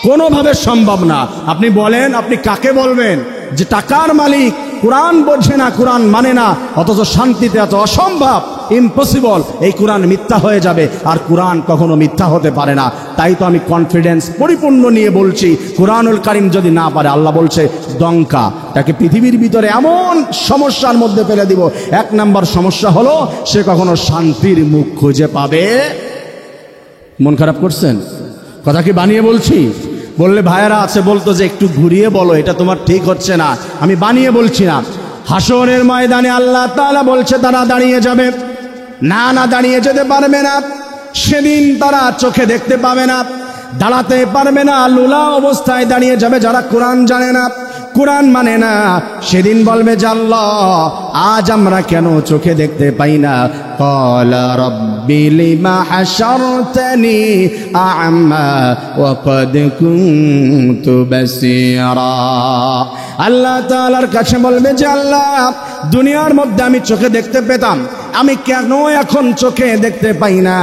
কোনোভাবে সম্ভব না। আপনি বলেন, আপনি কাকে বলবেন যে টাকার মালিক কোরআন বোঝে না, কোরআন মানে না, অথচ শান্তিতে আছে? অসম্ভব, ইম্পসিবল। এই কোরআন মিথ্যা হয়ে যাবে, আর কোরআন কখনো মিথ্যা হতে পারে না। তাই তো আমি কনফিডেন্স পরিপূর্ণ নিয়ে বলছি, কোরআনুল কারীম যদি না পারে, আল্লাহ বলছে দঙ্কা, তাকে পৃথিবীর ভিতরে এমন সমস্যার মধ্যে ফেলে দিব। 1 নম্বর সমস্যা হলো সে কখনো শান্তির মুখ খুঁজে পাবে। মন খারাপ করছেন? কথা কি বানিয়ে বলছি? বললে ভাইয়েরা আছে বলতো যে একটু ঘুরিয়ে বলো, এটা তোমার ঠিক হচ্ছে না। আমি বানিয়ে বলছি না। হাসরের ময়দানে আল্লাহ তাআলা বলছে তারা দাঁড়িয়ে যাবে, না না দাঁড়িয়ে যেতে পারবে না। সেদিন তারা চোখে দেখতে পাবে না, দাঁড়াতে পারবে না, লুলা অবস্থায় দাঁড়িয়ে যাবে যারা কোরআন জানে না, কোরআন মানে না। সেদিন বলবে যে আল্লাহ, আজ আমরা কেন চোখে দেখতে পাই না? ক্বালা রাব্বি লিমা হাশারতানি আ'মা ওয়া ক্বাদ কুনতু বাসীরা। আল্লাহ তাআলার কাছে বলবে যে আল্লাহ, দুনিয়ার মধ্যে আমি চোখে দেখতে পেতাম, আমি কেন এখন চোখে দেখতে পাই না?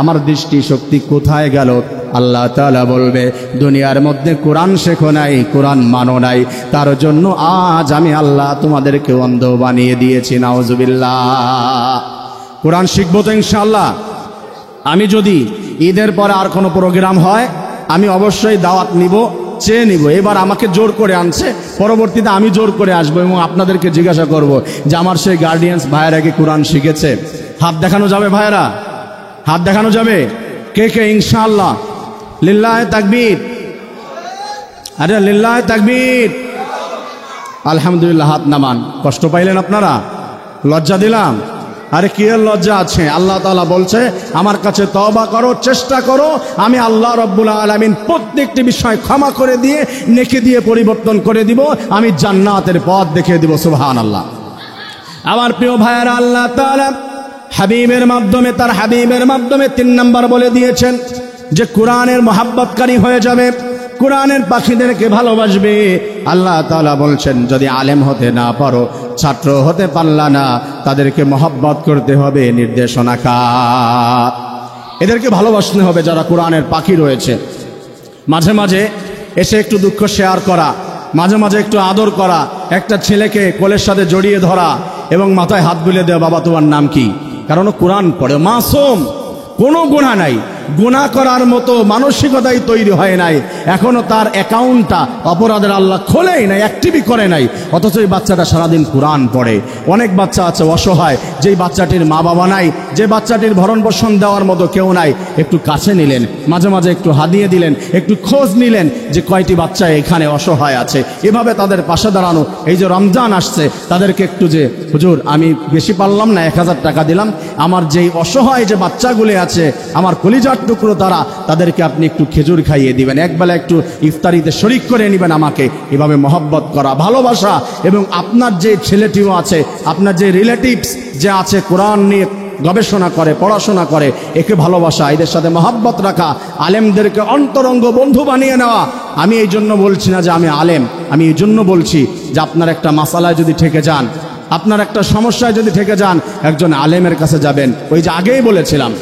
আমার দৃষ্টি শক্তি কোথায় গেল? আল্লাহ তাআলা বলবে, দুনিয়ার মধ্যে কোরআন শেখো নাই, কোরআন মানো নাই, তার জন্য আজ আমি আল্লাহ তোমাদেরকে অন্ধ বানিয়ে দিয়েছি। নাউজুবিল্লাহ। কোরআন শিখবো তো ইনশাআল্লাহ। আমি যদি ঈদের পরে আর কোনো প্রোগ্রাম হয়, আমি অবশ্যই দাওয়াত নিব, চেয়ে নিব। এবার আমাকে জোর করে আনছে, পরবর্তীতে আমি জোর করে আসবো এবং আপনাদেরকে জিজ্ঞাসা করব যে আমার সেই গার্ডিয়ান্স ভাইয়েরা কি কোরআন শিখেছে? হাত দেখানো যাবে ভাইয়েরা? হাত দেখানো যাবে? কে কে ইনশাআল্লাহ? লিল্লাহে তাকবীর। আরে লিল্লাহে তাকবীর। আলহামদুলিল্লাহ, হাত নামান। কষ্ট পাইলেন আপনারা? লজ্জা দিলাম? আরে কি এর লজ্জা আছে? আল্লাহ তাআলা বলছে আমার কাছে তওবা করো, চেষ্টা করো, আমি আল্লাহ রাব্বুল আলামিন প্রত্যেকটি বিষয় ক্ষমা করে দিয়ে নেকি দিয়ে পরিবর্তন করে দিব, আমি জান্নাতের পথ দেখিয়ে দিব। সুবহানাল্লাহ। আমার প্রিয় ভাইয়েরা, আল্লাহ তাআলা হাবিবের মাধ্যমে, তার হাবিবের মাধ্যমে 3 নাম্বার বলে দিয়েছেন যে কোরআনের মহাব্বতকারী হয়ে যাবে, কোরআনের পাখিদেরকে ভালোবাসবে। আল্লাহ তাআলা বলছেন যদি আলেম হতে না পারো, ছাত্র হতে পারলা না, তাদেরকে মহব্বত করতে হবে। নির্দেশনা কার? এদেরকে ভালোবাসতে হবে যারা কোরআনের পাখি রয়েছে। মাঝে মাঝে এসে একটু দুঃখ শেয়ার করা, মাঝে মাঝে একটু আদর করা, একটা ছেলেকে কোলের সাথে জড়িয়ে ধরা এবং মাথায় হাত বুলিয়ে দেওয়া, বাবা তোমার নাম কি? কারণ ও কোরআন পড়ে, মাসুম, কোনো গুনাহ নাই, গুনাহ করার মতো মানসিকতাই তৈরি হয় নাই, এখনো তার অ্যাকাউন্টটা অপরাধের আল্লাহ খোলেই নাই, অ্যাক্টিভই করে নাই, অথচ এই বাচ্চাটা সারাদিন কোরআন পড়ে। অনেক বাচ্চা আছে অসহায়, যেই বাচ্চাটির মা বাবা নাই, যে বাচ্চাটির ভরণ পোষণ দেওয়ার মতো কেউ নাই, একটু কাছে নিলেন, মাঝে মাঝে একটু হাদিয়ে দিলেন, একটু খোঁজ নিলেন যে কয়টি বাচ্চা এখানে অসহায় আছে, এভাবে তাদের পাশে দাঁড়ানো। এই যে রমজান আসছে, তাদেরকে একটু যে হুজুর আমি বেশি পারলাম না, 1000 টাকা দিলাম, আমার যেই অসহায় যে বাচ্চাগুলি আছে, আমার কলিজার টুকরো তারা, তাদেরকে আপনি একটু খেজুর খাইয়ে দিবেন, একবেলা একটু ইফতারিতে শরিক করে নেবেন আমাকে। এভাবে মহব্বত করা, ভালোবাসা। এবং আপনার যে ছেলেটিও আছে, আপনার যে রিলেটিভস যে আছে কোরআন নিয়ে গবেষণা করে, পড়াশোনা করে, একে ভালোবাসা, এদের সাথে মহব্বত রাখা, আলেমদেরকে অন্তরঙ্গ বন্ধু বানিয়ে নেওয়া। আমি এই জন্য বলছি না যে আমি আলেম, আমি এই জন্য বলছি যে আপনার একটা মাসালায় যদি ঠেকে যান, আপনার একটা সমস্যায় যদি ঠেকে যান, একজন আলেমের কাছে যাবেন। ওই যে আগেই বলেছিলাম,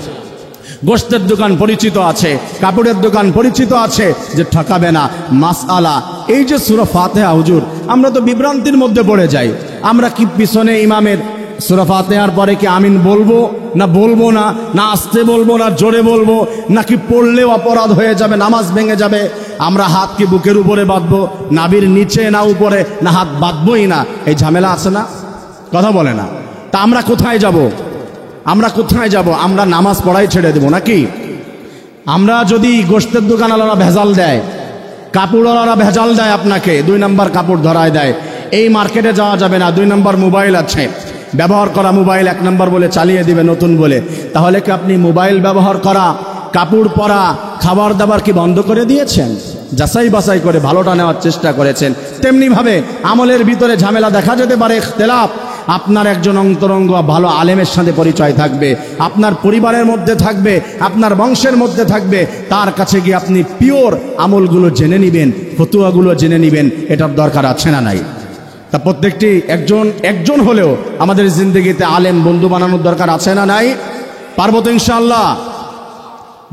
গোশতের দোকান পরিচিত আছে, কাপড়ের দোকান পরিচিত আছে, যে ঠকাবে না। মাসআলা এই যে সূরা ফাতিহা, হুজুর আমরা তো বিভ্রান্তির মধ্যে পড়ে যাই। আমরা কি পিছনে ইমামের সূরা ফাতিহার পরে কি আমিন বলবো না বলবো না, না আস্তে বলবো না জোরে বলবো, নাকি পড়লেও অপরাধ হয়ে যাবে, নামাজ ভেঙে যাবে? আমরা হাত কি বুকের উপরে বাঁধবো, নাভির নিচে না উপরে, না হাত বাঁধবোই না? এই ঝামেলা আছে না? কথা বলে না। তা আমরা কোথায় যাব? আমরা কোথায় যাব? আমরা নামাজ পড়াই ছেড়ে দেব নাকি? আমরা যদি গোশতের দোকানওয়ালারা ভেজাল দেয়, কাপড়ওয়ালারা ভেজাল দেয়, আপনাকে 2 নম্বর কাপড় ধরায় দেয়, এই মার্কেটে যাওয়া যাবে না, 2 নম্বর মোবাইল আছে, ব্যবহার করা মোবাইল 1 নম্বর বলে চালিয়ে দিবে নতুন বলে, তাহলে কি আপনি মোবাইল ব্যবহার করা, কাপড় পরা, খাবার দাবার কি বন্ধ করে দিয়েছেন? যাচাই বাছাই করে ভালোটা নেওয়ার চেষ্টা করেছেন। তেমনিভাবে আমলের ভিতরে ঝামেলা দেখা যেতে পারে, ইখতিলাফ। আপনার একজন অন্তরঙ্গ ভালো আলেমের সাথে পরিচয় থাকবে, আপনার পরিবারের মধ্যে থাকবে, আপনার বংশের মধ্যে থাকবে, তার কাছে গিয়ে আপনি পিওর আমলগুলো জেনে নেবেন, ফতুয়াগুলো জেনে নেবেন। এটার দরকার আছে না নাই? তা প্রত্যেকটি একজন হলেও আমাদের জিন্দগিতে আলেম বন্ধু বানানোর দরকার আছে না নাই? পারবো তো ইনশাআল্লাহ?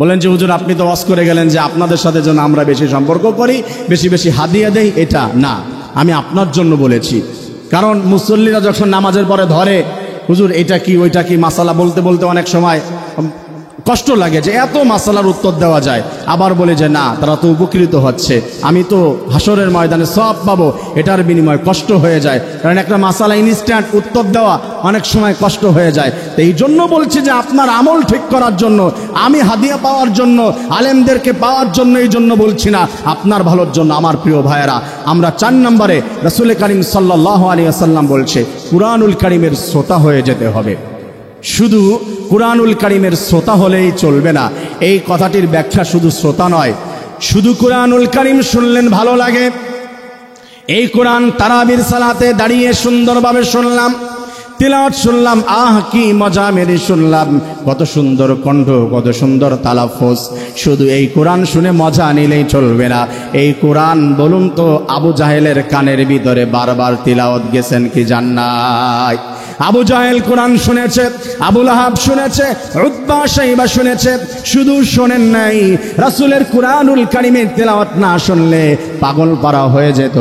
বলেন যে হুজুর আপনি তো ওয়াজ করে গেলেন যে আপনাদের সাথে যেন আমরা বেশি সম্পর্ক করি, বেশি বেশি হাদিয়া দেই। এটা না, আমি আপনার জন্য বলেছি। কারণ মুসল্লিরা যখন নামাজের পরে ধরে, হুজুর এটা কি ওইটা কি মাসালা বলতে বলতে অনেক সময় কষ্ট লাগে যে এত মাসালার উত্তর দেওয়া যায়, আবার বলে যে না তারা তো উপকৃত হচ্ছে, আমি তো হাসরের ময়দানে সওয়াব পাবো, এটার বিনিময়ে কষ্ট হয়ে যায়। কারণ একটা মাসালা ইনস্ট্যান্ট উত্তর দেওয়া অনেক সময় কষ্ট হয়ে যায়। তো এই জন্য বলছি যে আপনার আমল ঠিক করার জন্য, আমি হাদিয়া পাওয়ার জন্য, আলেমদেরকে পাওয়ার জন্য এই জন্য বলছি না, আপনার ভালোর জন্য। আমার প্রিয় ভাইয়েরা, আমরা 4 নম্বরে রাসূল করিম সাল্লাল্লাহু আলাইহি ওয়াসাল্লাম বলছে কুরআনুল কারীমের শ্রোতা হয়ে যেতে হবে। শুধু কুরআনুল কারীমের শ্রোতা হলেই চলবে না। এই কথাটির ব্যাখ্যা শুধু শ্রোতা নয়, শুধু কুরআনুল কারীম শুনলেন ভালো লাগে, এই কোরআন তারাবির সালাতে দাঁড়িয়ে সুন্দরভাবে শুনলাম, তিলাওয়াত শুনলাম, আহ কি মজা মেরে শুনলাম, কত সুন্দর কণ্ঠ, কত সুন্দর তালাফুজ। শুধু এই কোরআন শুনে মজা নিলেই চলবে না। এই কোরআন বলুন তো আবু জাহেলের কানের ভিতরে বারবার তিলাওয়াত গেছেন কি যান নাই? আবু জাহেল কোরআন শুনেছে, আবু লাহাব শুনেছে, উতবা শাইবা শুনেছে, শুধু শোনেন নাই, রাসূলের কুরআনুল কারীমের তেলাওয়াত না শুনলে পাগল পারা হয়ে যেত।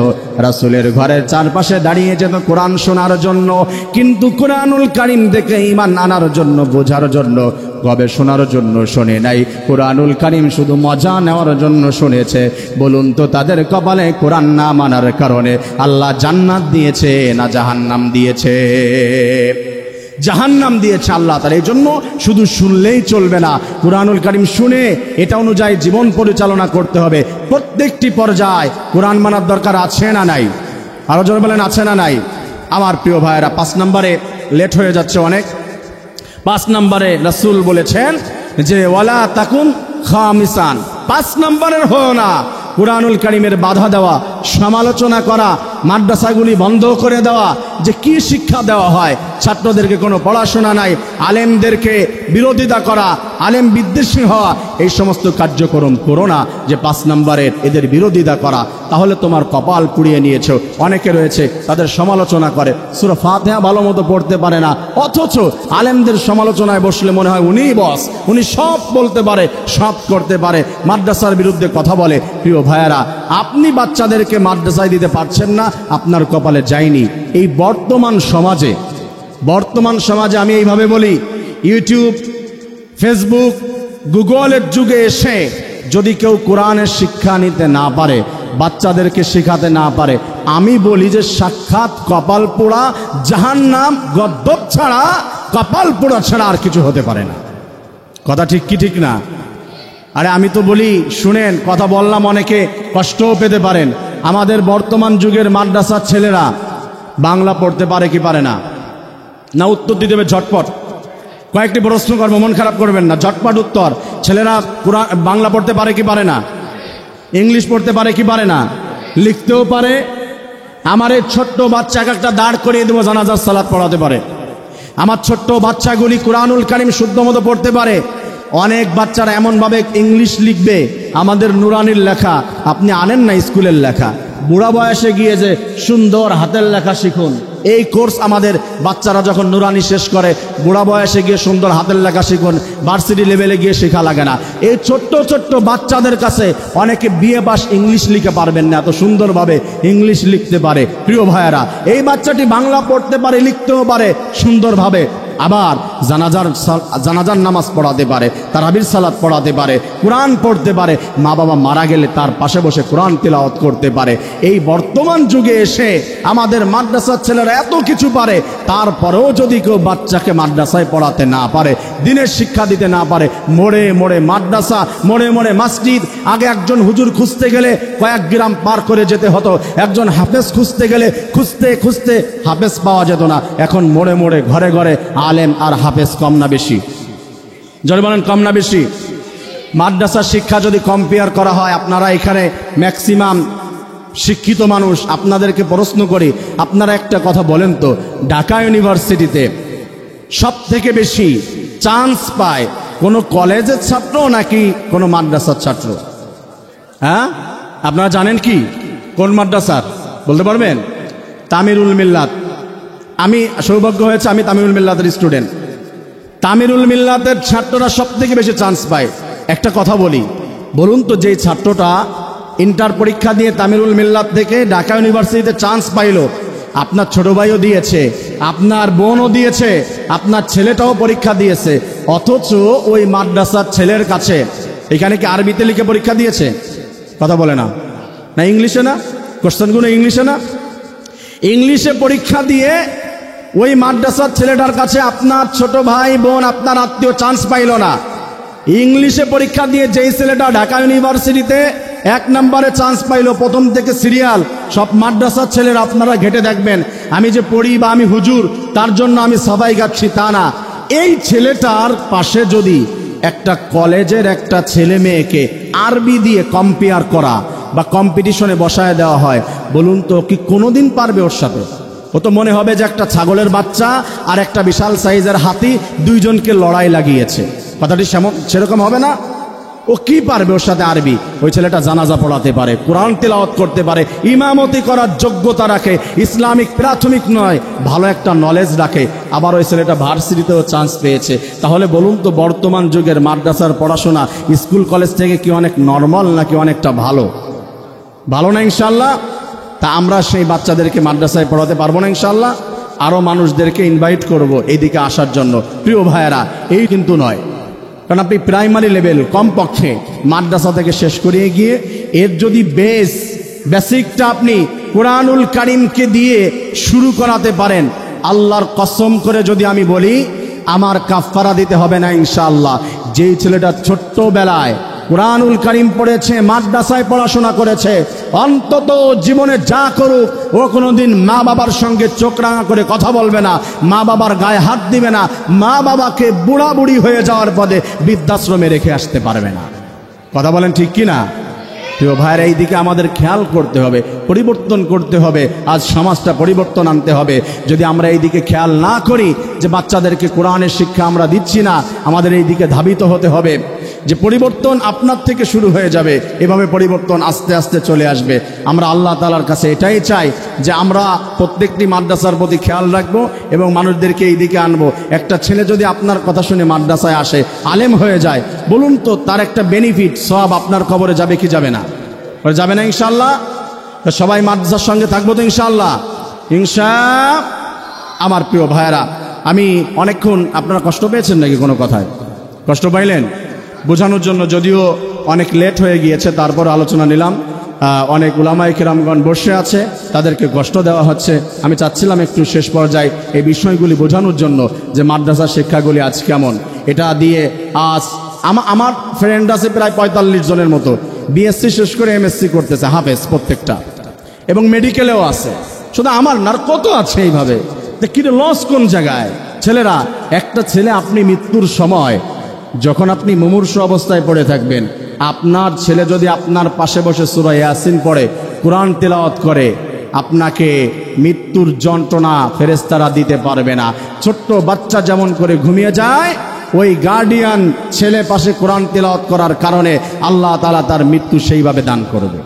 রাসূলের ঘরের চারপাশে দাঁড়িয়ে যেত কোরআন শোনার জন্য, কিন্তু কুরআনুল কারীম দেখে ঈমান আনার জন্য, বোঝার জন্য, গবেষণার জন্য শোনে নাই। কুরআনুল কারীম শুধু মজা নেওয়ার জন্য শুনেছে। বলুন তো তাদের কপালে কোরআন না মানার কারণে আল্লাহ জান্নাত দিয়েছে না জাহান্নাম দিয়েছে? জাহান্নাম দিয়েছে আল্লাহ তাআলা। এই জন্য শুধু শুনলেই চলবে না, কুরআনুল কারীম শুনে এটা অনুযায়ী জীবন পরিচালনা করতে হবে। প্রত্যেকটি পর্যায়ে কোরআন মানার দরকার আছে না নাই? আরো জোরে বলেন আছে না নাই? আমার প্রিয় ভাইয়েরা, 5 নম্বরে লেট হয়ে যাচ্ছে অনেক। 5 নম্বরে রাসূল বলেছেন যে ওয়ালা তাকুন খামিসান, 5 নম্বরের হও না কুরআনুল কারীমের বাধা দেওয়া, সমালোচনা করা, মাদ্রাসাগুলি বন্ধ করে দেওয়া, যে কি শিক্ষা দেওয়া হয়, ছাত্রদেরকে কোনো পড়াশোনা নাই, আলেমদেরকে বিরোধিতা করা, আলেম বিদ্বেষী হওয়া, এই সমস্ত কার্যক্রম করো না, যে 5 নম্বরের এদের বিরোধিতা করা, তাহলে তোমার কপাল পুড়িয়ে নিয়েছো। অনেকে রয়েছে তাদের সমালোচনা করে, সূরা ফাতিহা ভালো মতো পড়তে পারে না, অথচ আলেমদের সমালোচনায় বসলে মনে হয় উনিই বস, উনি সব বলতে পারে, সব করতে পারে, মাদ্রাসার বিরুদ্ধে কথা বলে। প্রিয় ভাইয়েরা, আপনি বাচ্চাদেরকে মাদ্রাসায় দিতে পারছেন না, আপনার কপালে যায়নি। এই বর্তমান সমাজে আমি এইভাবে বলি, ইউটিউব, ফেসবুক, গুগলের যুগে এসে যদি কেউ কোরআনের শিক্ষা নিতে না পারে, বাচ্চাদেরকে শেখাতে না পারে, আমি বলি যে সাক্ষাৎ কপাল পোড়া, জাহান্নাম, গদ্দপ ছাড়া, কপাল পোড়া ছাড়া আর কিছু হতে পারে না। কথা ঠিক কি ঠিক না? আরে আমি তো বলি, শুনেন, কথা বললাম অনেকে কষ্টও পেতে পারেন। আমাদের বর্তমান যুগের মাদ্রাসার ছেলেরা বাংলা পড়তে পারে কি পারে না? না উত্তর দিয়ে দেবে ঝটপট। কয়েকটি প্রশ্ন করবো, মন খারাপ করবেন না, ঝটপট উত্তর। ছেলেরা বাংলা পড়তে পারে কি পারে না? ইংলিশ পড়তে পারে কি পারে না? লিখতেও পারে? আমার এই ছোট্ট বাচ্চাকে একটা দাঁড় করিয়ে দেবো, জানাজার সালাত পড়াতে পারে। আমার ছোট্ট বাচ্চাগুলি কুরআনুল কারীম শুদ্ধ মতো পড়তে পারে। অনেক বাচ্চারা এমনভাবে ইংলিশ লিখবে, আমাদের নুরানির লেখা আপনি আনেন না, স্কুলের লেখা। বুড়া বয়সে গিয়ে যে সুন্দর হাতের লেখা শিখুন, এই কোর্স আমাদের বাচ্চারা যখন নুরানি শেষ করে, বুড়া বয়সে গিয়ে সুন্দর হাতের লেখা শিখুন, ভার্সিটি লেভেলে গিয়ে শেখা লাগে না। এই ছোট্ট ছোট্ট বাচ্চাদের কাছে অনেকে বিএ পাস ইংলিশ লিখে পারবেন না, এত সুন্দরভাবে ইংলিশ লিখতে পারে। প্রিয় ভাইয়েরা, এই বাচ্চাটি বাংলা পড়তে পারে, লিখতেও পারে সুন্দরভাবে, আবার জানাজার নামাজ পড়াতে পারে, তারাবির সালাত পড়াতে পারে, কোরআন পড়তে পারে, মা বাবা মারা গেলে তার পাশে বসে কোরআন তিলাওয়াত করতে পারে। এই বর্তমান যুগে এসে আমাদের মাদ্রাসার ছেলেরা এত কিছু পারে, তারপরেও যদি কেউ বাচ্চাকে মাদ্রাসায় পড়াতে না পারে, দিনের শিক্ষা দিতে না পারে, মোড়ে মোড়ে মাদ্রাসা, মোড়ে মোড়ে মসজিদ। আগে একজন হুজুর খুঁজতে গেলে কয়েক গ্রাম পার করে যেতে হতো, একজন হাফেজ খুঁজতে গেলে খুঁজতে খুঁজতে হাফেজ পাওয়া যেত না। এখন মোড়ে মোড়ে ঘরে ঘরে আলেম আর হাফেজ, কম না বেশি? জোরে বলেন, কম না বেশি? মাদ্রাসার শিক্ষা যদি কম্পেয়ার করা হয়, আপনারা এখানে ম্যাক্সিমাম শিক্ষিত মানুষ, আপনাদেরকে প্রশ্ন করি, আপনারা একটা কথা বলেন তো, ঢাকা ইউনিভার্সিটিতে সব থেকে বেশি চান্স পায় কোনো কলেজের ছাত্র নাকি কোনো মাদ্রাসার ছাত্র? হ্যাঁ, আপনারা জানেন কি কোন মাদ্রাসার? বলতে পারবেন? তামিরুল মিল্লাত। আমি সৌভাগ্য হয়েছে, আমি তামিরুল মিল্লাতের স্টুডেন্ট। তামিরুল মিল্লাতের ছাত্ররা সব থেকে বেশি চান্স পায়। একটা কথা বলি, বলুন তো, যেই ছাত্রটা ইন্টার পরীক্ষা দিয়ে তামিরুল মিল্লাত থেকে ঢাকা ইউনিভার্সিটিতে চান্স পাইল, আপনার ছোট ভাইও দিয়েছে, আপনার বোনও দিয়েছে, আপনার ছেলেটাও পরীক্ষা দিয়েছে, অথচ ওই মাদ্রাসার ছেলের কাছে এখানে কি আরবিতে লিখে পরীক্ষা দিয়েছে? কথা বলে না, না ইংলিশে না? কোশ্চেনগুলো ইংলিশে না? ইংলিশে পরীক্ষা দিয়ে ওই মাদ্রাসার ছেলেটার কাছে আপনার ছোট ভাই বোন, আপনার আত্মীয় চান্স পাইল না। ইংলিশে পরীক্ষা দিয়ে যেই ছেলেটা ঢাকা ইউনিভার্সিটিতে 1 নম্বরে চান্স পাইল, প্রথম থেকে সিরিয়াল, সব মাদ্রাসার ছেলেরা আপনারা ঘেটে দেখবেন। আমি যে পড়ি বা আমি হুজুর, তার জন্য আমি সবাই গাচ্ছি তা না। এই ছেলেটার পাশে যদি একটা কলেজের একটা ছেলে মেয়েকে আরবি দিয়ে কম্পেয়ার করা বা কম্পিটিশনে বসায় দেওয়া হয়, বলুন তো কি কোনোদিন পারবে ওর সাথে? ও তো মনে হবে যে একটা ছাগলের বাচ্চা আর একটা বিশাল সাইজের হাতি, দুইজনকে লড়াই লাগিয়েছে। কথাটি সেরকম হবে না? ও কি পারবে ওর সাথে আরবি? ওই ছেলেটা জানাজা পড়াতে পারে, কোরআন তেলাওয়াত করতে পারে, ইমামতি করার যোগ্যতা রাখে, ইসলামিক প্রাথমিক নয় ভালো একটা নলেজ রাখে, আবার ওই ছেলেটা ভার্সিটিতেও চান্স পেয়েছে। তাহলে বলুন তো, বর্তমান যুগের মাদ্রাসার পড়াশোনা স্কুল কলেজ থেকে কি অনেক নর্মাল নাকি অনেকটা ভালো? ভালো না ইনশাল্লাহ? তা আমরা সেই বাচ্চাদেরকে মাদ্রাসায় পড়াতে পারবো না ইনশাল্লাহ? আরও মানুষদেরকে ইনভাইট করব এইদিকে আসার জন্য। প্রিয় ভাইয়েরা, এই কিন্তু নয়, কারণ আপনি প্রাইমারি লেভেল কমপক্ষে মাদ্রাসা থেকে শেষ করিয়ে গিয়ে এর যদি বেসিকটা আপনি কোরআনুল কারীমকে দিয়ে শুরু করাতে পারেন, আল্লাহর কসম করে যদি আমি বলি, আমার কাফারা দিতে হবে না ইনশাআল্লাহ। যেই ছেলেটা ছোট্টবেলায় কুরআনুল কারীম পড়েছে, মাদ্রাসায় পড়াশোনা করেছে, অন্তত জীবনে যা করুক ও কোনোদিন মা বাবার সঙ্গে চোখ রাঙা করে কথা বলবে না, মা বাবার গায়ে হাত দিবে না, মা বাবাকে বুড়া বুড়ি হয়ে যাওয়ার পদে বৃদ্ধাশ্রমে রেখে আসতে পারবে না। কথা বলেন ঠিক কি না? প্রিয় ভাইয়েরা, এই দিকে আমাদের খেয়াল করতে হবে, পরিবর্তন করতে হবে। আজ সমাজটা পরিবর্তন আনতে হবে। যদি আমরা এই দিকে খেয়াল না করি যে বাচ্চাদেরকে কোরআনের শিক্ষা আমরা দিচ্ছি না, আমাদের এই দিকে ধাবিত হতে হবে যে পরিবর্তন আপনার থেকে শুরু হয়ে যাবে। এভাবে পরিবর্তন আস্তে আস্তে চলে আসবে। আমরা আল্লাহ তাআলার কাছে এটাই চাই যে আমরা প্রত্যেকটি মাদ্রাসার প্রতি খেয়াল রাখবো এবং মানুষদেরকে এই দিকে আনবো। একটা ছেলে যদি আপনার কথা শুনে মাদ্রাসায় আসে, আলেম হয়ে যায়, বলুন তো তার একটা বেনিফিট, সব আপনার কবরে যাবে কি যাবে না? যাবে না ইনশাআল্লাহ? সবাই মাদ্রাসার সঙ্গে থাকবো তো ইনশাআল্লাহ? আমার প্রিয় ভাইয়েরা, আমি অনেকক্ষণ, আপনারা কষ্ট পেয়েছেন নাকি কোনো কথায়? কষ্ট পাইলেন? বোঝানোর জন্য যদিও অনেক লেট হয়ে গিয়েছে, তারপর আলোচনা নিলাম। অনেক উলামায়ে কেরামগণ বসে আছে, তাদেরকে কষ্ট দেওয়া হচ্ছে। আমি চাচ্ছিলাম একটু শেষ পর্যায়ে এই বিষয়গুলি বোঝানোর জন্য যে মাদ্রাসার শিক্ষাগুলি আজ কেমন। এটা দিয়ে আজ আমার ফ্রেন্ড আছে প্রায় 45 জনের মতো, বিএসসি শেষ করে এমএসসি করতেছে, হাফেজ প্রত্যেকটা, এবং মেডিকেলেও আছে। শুধু আমার না, কত আছে এইভাবে। কিরে লস কোন জায়গায়? ছেলেরা, একটা ছেলে আপনি মৃত্যুর সময় যখন আপনি মুমূর্ষু অবস্থায় পড়ে থাকবেন, আপনার ছেলে যদি আপনার পাশে বসে সূরা ইয়াসিন পড়ে, কোরআন তেলাওয়াত করে, আপনাকে মৃত্যুর যন্ত্রণা ফেরেশতারা দিতে পারবে না। ছোট্ট বাচ্চা যেমন করে ঘুমিয়ে যায়, ওই গার্ডিয়ান ছেলে পাশে কোরআন তেলাওয়াত করার কারণে আল্লাহ তাআলা তার মৃত্যু সেইভাবে দান করবে।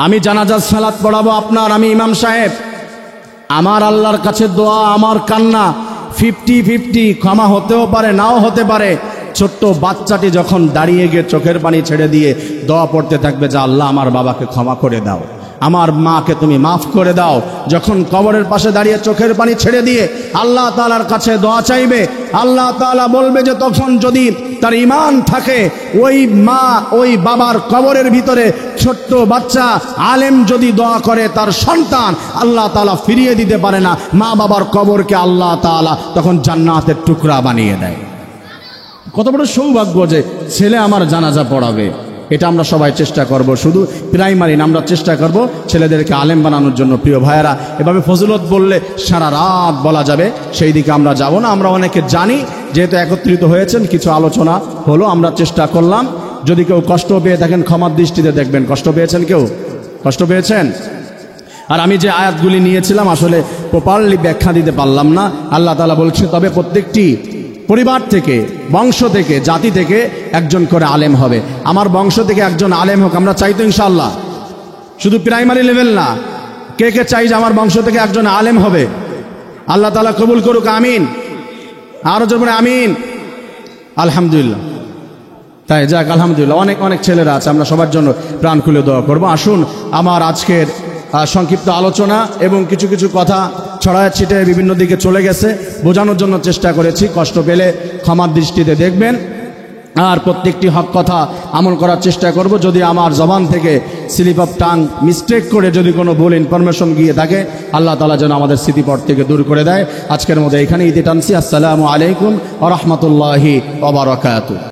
আমি জানাজার সালাত পড়াবো আপনার, আমি ইমাম সাহেব, আমার আল্লাহর কাছে দোয়া, আমার কান্না 50-50, ক্ষমা হতেও পারে নাও হতে পারে। ছোট্ট বাচ্চাটি যখন দাঁড়িয়ে গিয়ে চোখের পানি ছেড়ে দিয়ে দোয়া পড়তে থাকবে যে আল্লাহ আমার বাবাকে ক্ষমা করে দাও, আমার মাকে তুমি মাফ করে দাও, যখন কবরের পাশে দাঁড়িয়ে চোখের পানি ছেড়ে দিয়ে আল্লাহ তাআলার কাছে দোয়া চাইবে, আল্লাহ তাআলা বলবে যে তখন যদি তার ঈমান থাকে, ওই মা ওই বাবার কবরের ভিতরে ছোট্ট বাচ্চা আলেম যদি দোয়া করে, তার সন্তান আল্লাহ তাআলা ফিরিয়ে দিতে পারে না, মা বাবার কবরকে আল্লাহ তাআলা তখন জান্নাতের টুকরা বানিয়ে দেয়। কত বড় সৌভাগ্য যে ছেলে আমার জানাজা পড়াবে। এটা আমরা সবাই চেষ্টা করব, শুধু প্রাইমারি না, আমরা চেষ্টা করব ছেলেদেরকে আলেম বানানোর জন্য। প্রিয় ভাইয়েরা, এভাবে ফজিলত বললে সারা রাত বলা যাবে, সেই দিকে আমরা যাব না। আমরা অনেকে জানি, যেহেতু একত্রিত হয়েছেন, কিছু আলোচনা হলো, আমরা চেষ্টা করলাম। যদি কেউ কষ্ট পেয়ে থাকেন, ক্ষমার দৃষ্টিতে দেখবেন। কষ্ট পেয়েছেন? কেউ কষ্ট পেয়েছেন? আর আমি যে আয়াতগুলি নিয়েছিলাম আসলে প্রপারলি ব্যাখ্যা দিতে পারলাম না। আল্লাহ তাআলা বলছে, তবে প্রত্যেকটি পরিবার থেকে, বংশ থেকে, জাতি থেকে একজন করে আলেম হবে। আমার বংশ থেকে একজন আলেম হোক, আমরা চাই তো ইনশাআল্লাহ? শুধু প্রাইমারি লেভেল না, কে কে চাই যে আমার বংশ থেকে একজন আলেম হবে? আল্লাহ তাআলা কবুল করুক, আমিন। আরো জোরে আমিন। আলহামদুলিল্লাহ। তাই যাক, আলহামদুলিল্লাহ, অনেক অনেক ছেলেরা আছে, আমরা সবার জন্য প্রাণ খুলে দোয়া করব। আসুন, আমার আজকের সংক্ষিপ্ত আলোচনা এবং কিছু কিছু কথা ছড়ায় ছিটে বিভিন্ন দিকে চলে গেছে, বোঝানোর জন্য চেষ্টা করেছি। কষ্ট পেলে ক্ষমার দৃষ্টিতে দেখবেন। আর প্রত্যেকটি হক কথা আমল করার চেষ্টা করব। যদি আমার জবান থেকে স্লিপ অফ টাং মিস্টেক করে যদি কোনো ভুল ইনফরমেশন গিয়ে থাকে, আল্লাহ তাআলা যেন আমাদের স্মৃতিপট থেকে দূর করে দেয়। আজকের মতো এখানে ইতি টানছি। আসসালামু আলাইকুম ওয়া রাহমাতুল্লাহি ওয়া বারাকাতুহু।